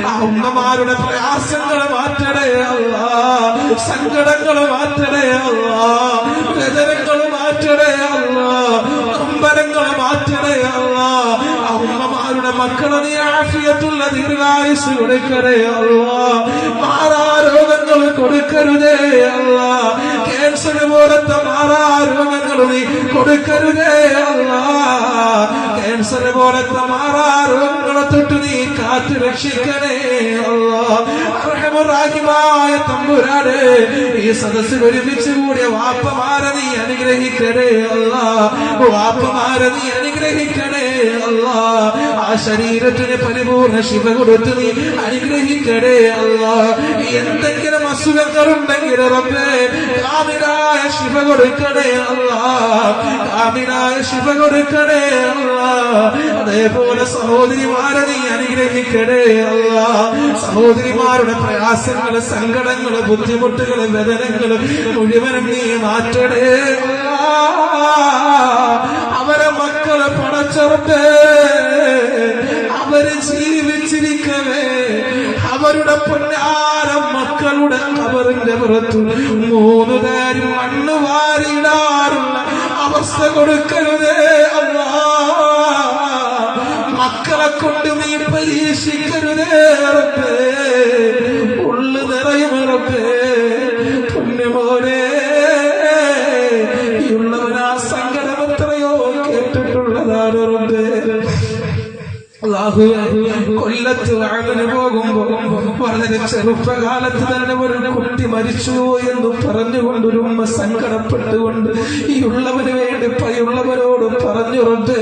ആ ഉമ്മമാരുടെ പ്രയാസങ്ങൾ മാറ്റണേ അല്ലാഹ്, സങ്കടങ്ങൾ മാറ്റണേ അല്ലാഹ്, വേദനകൾ മാറ്റണേ അല്ലാഹ്, നൊമ്പരങ്ങൾ മാറ്റണേ അല്ലാഹ്. ആ ഉമ്മമാരുടെ മക്കളെ നീ ആഫിയത്തുള്ള ദീർഘായുസ് കൊടുക്കണേ അല്ലാഹ്. മാറാരോഗങ്ങൾ കൊടുക്കരുതേ അല്ലാഹ്. ക്യാൻസർ പോലത്തെ മാറാരോഗങ്ങൾ നീ കൊടുക്കരുതേ അല്ലാഹ്. ക്യാൻസർ പോലത്തെ മാറാരോഗങ്ങളെ തൊട്ട് നീ കാത്തു രക്ഷിക്കണേ അല്ലാഹ്. അർഹമുറാഹിമായ തമ്പുരാനെ, ഈ സദസ്സിൽ ഒരുമിച്ച് കൂടിയ വാപ്പമാരെ നീ അനുഗ്രഹിക്കണേ അല്ലാഹ്, വാപ്പമാരെ നീ അനുഗ്രഹിക്കണേ അല്ലാഹ്. ആ ശരീരത്തിന് പരിപൂർണ്ണ ശിവ കൊടുത്ത് നീ അനുഗ്രഹിക്കണേ അല്ലാഹ്. എന്തെങ്കിലും അസുഖങ്ങളുണ്ടെങ്കിൽ റബ്ബേ കാമിലായ ശിവ കൊടുക്കണേ അല്ലാഹ്, കാമിലായ ശിവ കൊടുക്കണേ അല്ലാഹ്. അതേപോലെ സഹോദരിമാരെ നീ അനുഗ്രഹിക്കണേ അല്ലാഹ്. സഹോദരിമാരുടെ പ്രയാസങ്ങള്, സങ്കടങ്ങള്, ബുദ്ധിമുട്ടുകള്, വേദനകള് മുഴുവനും നീ മാറ്റണേ അല്ലാഹ്. അവരെ മക്കളെ പടച്ചറപ്പേ, അവര് ജീവിച്ചിരിക്കവേ അവരുടെ പൊന്നാര മക്കളുടെ കബറിന്റെ പുറത്തു 3 നേരം മണ്ണ് വാരിടാറുള്ള അവസ്ഥ കൊടുക്കരുതേ അല്ലാഹ്. മക്കളെ കൊണ്ട് നീ പരീക്ഷിക്കരുതേ റബ്ബേ. ഉള്ളു നിറയും റബ്ബേ. പുണ്യമോനെ, ഈ ഉള്ളവനാ സങ്കടം എത്രയോ കേട്ടിട്ടുള്ളതാണ് റബ്ബേ. കൊല്ലത്ത് വാഴന് പോകുമ്പോ വളരെ ചെറുപ്പകാലത്ത് തന്നെ ഒരു കുട്ടി മരിച്ചു എന്ന് പറഞ്ഞുകൊണ്ട് ഉമ്മ സങ്കടപ്പെട്ടുകൊണ്ട് ഈ ഉള്ളവന് വേണ്ടി പയ്യുള്ളവരോട് പറഞ്ഞു റബ്ബേ,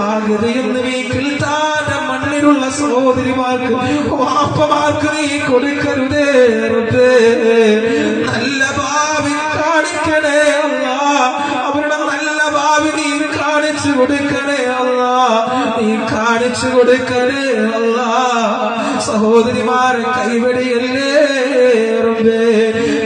ആ ഗതിയെന്ന് നീ കിൽത്താന്റെ മണ്ണിലുള്ള സഹോദരിമാർക്ക്, വാപ്പമാർക്ക് നീ കൊടുക്കരുതേ റബ്ബേ. നല്ല ഭാവി കാണിക്കണേ അല്ലാഹ്. അവരുടെ നല്ല ഭാവി നീ കാണിച്ചു കൊടുക്കണേ അല്ലാഹ്, നീ കാണിച്ചു കൊടുക്കണേ അല്ലാഹ്. സഹോദരിമാരെ കൈവടിയല്ലേ റബ്ബേ.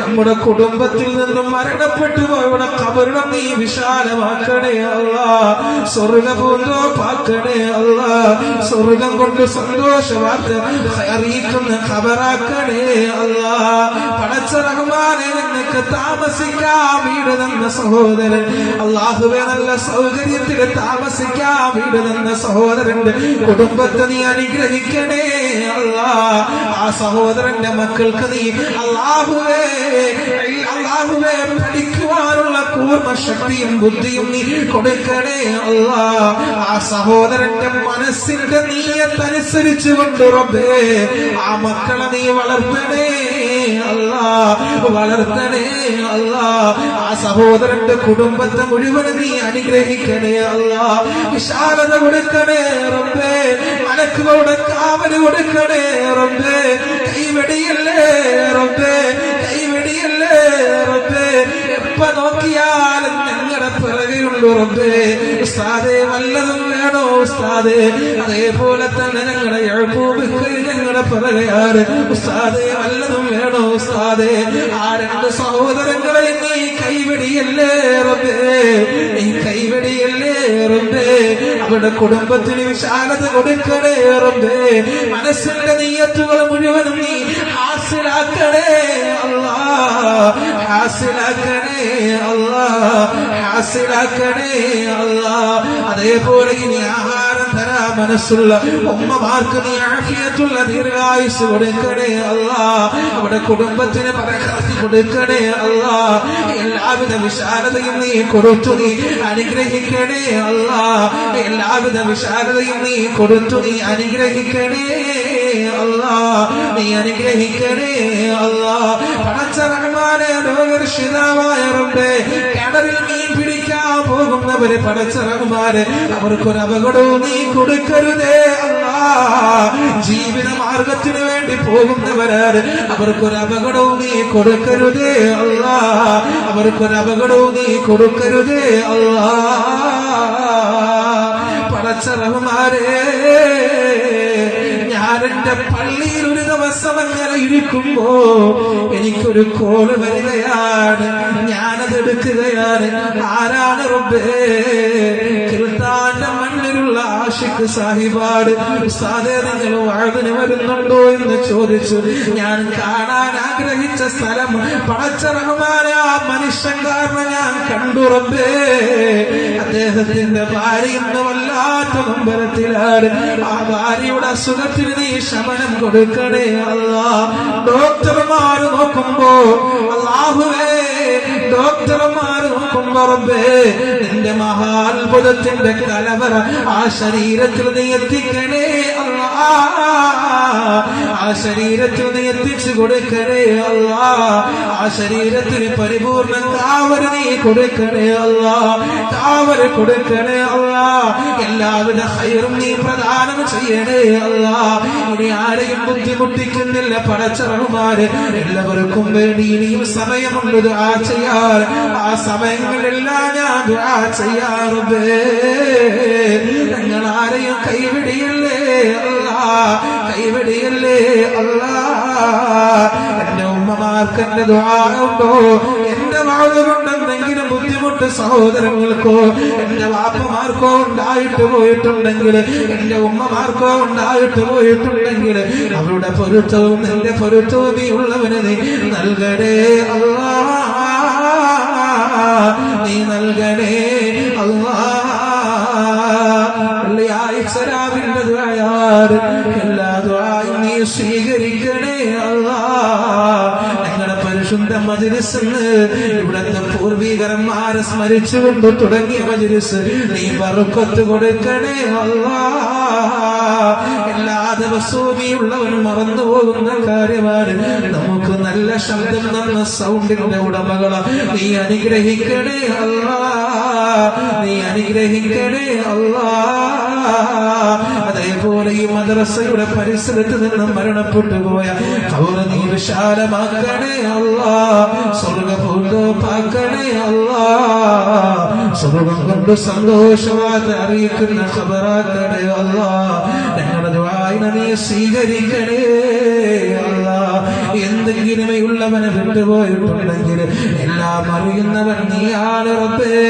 നമ്മുടെ കുടുംബത്തിൽ നിന്നും മരണപ്പെട്ടു പോയവിടെ ഖബറിടം നീ വിശാലമാക്കണേ അല്ലാഹ്. സ്വർഗ്ഗപൂന്തോപ്പാക്കണേ അല്ലാഹ്. സ്വർഗ്ഗം കൊണ്ട് സന്തോഷവാർത്ത അറിയിക്കുന്ന ഖബറാക്കണേ അല്ലാഹ്. പടച്ച റഹ്മാനെ, നിനക്ക് താമസിക്കാൻ വീട് തന്ന സഹോദരൻ അല്ലാഹുവേ, നല്ല സൗകര്യത്തിൽ താമസിക്കാൻ വീട് തന്ന സഹോദരന്റെ കുടുംബത്തെ നീ അനുഗ്രഹിക്കണേ അല്ലാഹ്. ആ സഹോദരന്റെ മക്കൾക്ക് നീ അല്ലാഹുവേ പഠിക്കുവാനുള്ള കൂർമ്മ ശക്തിയും ബുദ്ധിയും നീ കൊടുക്കണേ അല്ലാഹ്. ആ സഹോദരന്റെ മനസ്സിന്റെ നീയത്തനുസരിച്ച് കൊണ്ട് റബ്ബേ ആ മക്കളെ നീ വളർത്തണേ അല്ലാഹ്, വളർത്തണേ അല്ലാഹ്. ആ സഹോദരന്റെ കുടുംബത്തെ മുഴുവൻ നീ അനുഗ്രഹിക്കണേ അല്ലാഹ്. വിശാലത കൊടുക്കണേ റബ്ബേ. മലക്കുകളുടെ കാവല് കൊടുക്കണേ റബ്ബേ. കൈവെടിയല്ലേ റബ്ബേ, കൈവെടിയല്ലേ റബ്ബേ. എപ്പ നോക്കിയാലും ഞങ്ങളുടെ പിറകെയുള്ളൂ റബ്ബേ. ഉസ്താദേ വല്ലതും വേണോ ഉസ്താദേ? അതേപോലെ തന്നെ ഞങ്ങളുടെ യഅ്ഖൂബ് ഞങ്ങളുടെ പിറകെയാണ് ഉസ്താദേ. വല്ലതും വേണോ ഉസ്താദേ? ആ 2 സഹോദരങ്ങളെ നീ കൈവെടിയല്ലേ റബ്ബേ, നീ കൈവെടിയല്ലേ റബ്ബേ. അവരുടെ കുടുംബത്തിന് വിശാലത കൊടുക്കണേ റബ്ബേ. മനസ്സിന്റെ നീയത്തുകൾ മുഴുവനും നീ ഹാസിലാക്കണേ അല്ലാഹ്, ഹാസിലാക്കണേ അല്ലാഹ്, ഹാസിലാക്കണേ അല്ലാഹ്. അതേപോലെ ഇനി ആഹാരം തരാൻ മനസ്സുള്ള ഉമ്മമാർക്ക് നീ ആഫിയത്തുള്ള ദീർഘായുസ് കൊടുക്കണേ അല്ലാ. അവിടെ കുടുംബത്തിന് ബറക്കത്ത് കൊടുക്കണേ അല്ലാ. എല്ലാവിധ വിശാലതയും നീ കൊടുത്തു നീ അനുഗ്രഹിക്കണേ അല്ലാ. എല്ലാവിധ വിശാലതയും നീ കൊടുത്തു നീ അനുഗ്രഹിക്കണേ അല്ലാ. നീ അനുഗ്രഹിക്കണേ അല്ലാ. പടച്ച റഹ്മാനെ ലോകരക്ഷിതാവായ റബ്ബേ, കിണറിൽ മീൻ പിടിക്കാൻ പോകുന്നവരെ പടച്ച റഹ്മാനെ അവർക്കൊരു അപകടവും നീ കൊടുക്കരുതേ അല്ലാ. ജീവിത മാർഗത്തിന് വേണ്ടി പോകുന്നവരാണ്, അവർക്കൊരു അപകടവും നീ കൊടുക്കരുതേ അല്ലാ. അവർക്കൊരു അപകടവും നീ കൊടുക്കരുതേ അല്ലാ. പടച്ച റഹ്മാനേ, ഞാൻ എന്റെ പള്ളിയിൽ ഒരു ദിവസം അങ്ങനെ ഇരിക്കുമ്പോ എനിക്കൊരു കോള് വരികയാണ്. ഞാനത് എടുക്കുകയാണ്. ആരാണ് റബ്ബേ? കിർത്താന്റെ മണ്ണിലുള്ള ആഷിഖ് സാഹിബാട്. ഉസ്താദേ, നിങ്ങൾ വാഴ്വിന് വരുന്നുണ്ടോ എന്ന് ചോദിച്ചു. ഞാൻ കാണാൻ ആഗ്രഹിച്ച സ്ഥലം പടച്ച റഹ്മാനെ ആ മനുഷ്യൻ കാരണം ഞാൻ കണ്ടു റബ്ബേ. അദ്ദേഹത്തിന്റെ ഭാര്യ ഇന്ന് വല്ലാത്ത നൊമ്പരത്തിലാണ്. ആ ഭാര്യയുടെ അസുഖത്തിന് നീ ശമനം കൊടുക്കണേ അല്ലാ. ഡോക്ടർമാർ നോക്കുമ്പോ അല്ലാഹുവേ, ഡോക്ടർമാർ നോക്കുമ്പോ റബ്ബേ, നിന്റെ മഹാത്ഭുതത്തിന്റെ കലവറ ആ ശരീരത്തിൽ നീ എത്തിക്കണേ അല്ലാ. ആ ശരീരത്തിൽ നീ എത്തിച്ചു കൊടുക്കണേ അല്ലാ. ആ ശരീരത്തിന് പരിപൂർണ കാവല് നീ കൊടുക്കണേ അല്ലാ. കാവല് കൊടുക്കണേ അല്ലാ. എല്ലാവിധ ഹൈറും നീ പ്രദാനം ചെയ്യണേ അല്ലാ. ഇനി ആരെയും ബുദ്ധിമുട്ടിക്കുന്നില്ല പടച്ച റഹ്മാനെ. എല്ലാവർക്കും വേണ്ടി ഇനിയും സമയമുണ്ട് ദുആ ചെയ്യാൻ. ആ സമയങ്ങളെല്ലാം ഞാൻ ദുആ ചെയ്യാറുണ്ട്. നിങ്ങൾ ആരെയും കൈവിടിയല്ലേ അല്ലാ, കൈവിടിയല്ലേ അല്ലാ. എന്റെ ഉമ്മമാർക്ക് എന്റെ ദുആ ഉണ്ടോ? എന്റെ വാഴ കൊണ്ടെന്തെങ്കിലും ബുദ്ധിമുട്ട് സഹോദരങ്ങൾക്കോ എന്റെ വാപ്പമാർക്കോ ഉണ്ടായിട്ട് പോയിട്ടുണ്ടെങ്കിൽ, എന്റെ ഉമ്മമാർക്കോ ഉണ്ടായിട്ട് പോയിട്ടുണ്ടെങ്കിൽ, അവരുടെ പൊരുത്തവും എന്റെ പൊരുത്തവും നീ ഉള്ളവന് നീ നൽകണേ അല്ലാ. നീ നൽകണേ അല്ലാ. സലാമിന്റെ ദുആയാണ്. എല്ലാ ദുആയും നീ സ്വീകരിക്കണേ അല്ലാ. ഞങ്ങളുടെ പരിശുദ്ധ മജ്‌ലിസ് ഇവിടുത്തെ പൂർവീകരന്മാരെ സ്മരിച്ചുകൊണ്ട് തുടങ്ങിയ മജ്‌ലിസ് നീ ബർക്കത്ത് കൊടുക്കണേ അല്ലാ. എല്ലാ ദിവസവും നീ ഉള്ളവൻ മറന്നു പോകുന്ന കാര്യമാണ്. നമുക്ക് നല്ല ശബ്ദം തന്ന സൗണ്ടിന്റെ ഉടമകളെ നീ അനുഗ്രഹിക്കണേ അല്ലാ. നീ അനുഗ്രഹിക്കണേ അല്ലാ. അതേപോലെ ഈ മദ്രസയുടെ പരിസരത്ത് നിന്ന് മരണപ്പെട്ടു പോയ ഖബർ നീ വിശാലമാക്കണേ അല്ലാ. സ്വർഗ്ഗപൂർവ്വമാക്കണേ അല്ലാ. സ്വർഗ്ഗം കൊണ്ട് സന്തോഷവാർത്ത അറിയിക്കുന്ന ഖബറാക്കണേ അല്ലാ. ഞങ്ങളുടെ ദുആഇനെ നീ സ്വീകരിക്കണേ അല്ലാ. എന്തെങ്കിലും ഉള്ളവനെ വിട്ടുപോയിട്ടുണ്ടെങ്കിൽ എല്ലാം അറിയുന്നവൻ നീയാണ് റബ്ബേ.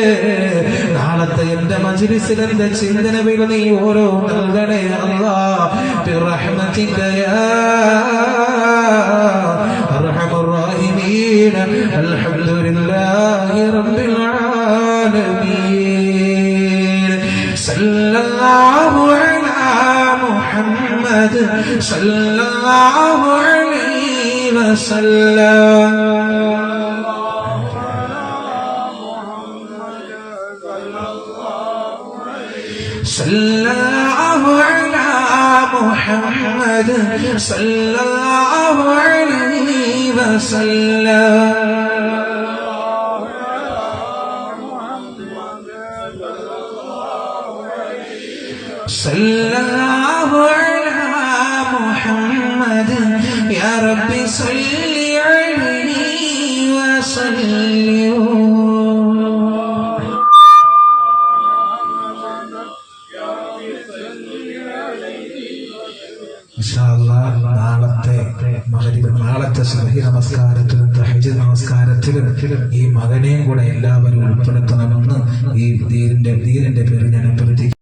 നാളത്തെ എന്റെ മജ്‌ലിസിൽ എന്റെ ചിന്തനവിൽ നീ ഓരോ നൽകണേ അല്ലാ. ബിറഹ്മതിക യാ അർഹമർ റഹീമീൻ. അൽഹംദുലില്ലാഹി റബ്ബിൽ ആലമീൻ. സല്ലല്ലാഹു അലാ മുഹമ്മദ് സല്ലല്ലാഹു അലൈഹി വസല്ലം. സല്ലല്ലാഹു അലാ മുഹമ്മദ് സല്ലല്ലാഹു അലൈഹി വസല്ലം. സല്ലല്ലാഹു അലാ മുഹമ്മദ് യാ റബ്ബി സല്ലി അലൈഹി വസല്ലം. നാളത്തെ സുബ്ഹി നമസ്കാരത്തിലും തഹജ്ജുദ് നമസ്കാരത്തിലും ഈ മകനെയും കൂടെ എല്ലാവരും ഉൾപ്പെടുത്തണമെന്ന് ഈ ദീനിന്റെ പേരിൽ ഞാൻ അഭ്യർത്ഥിക്കുന്നു.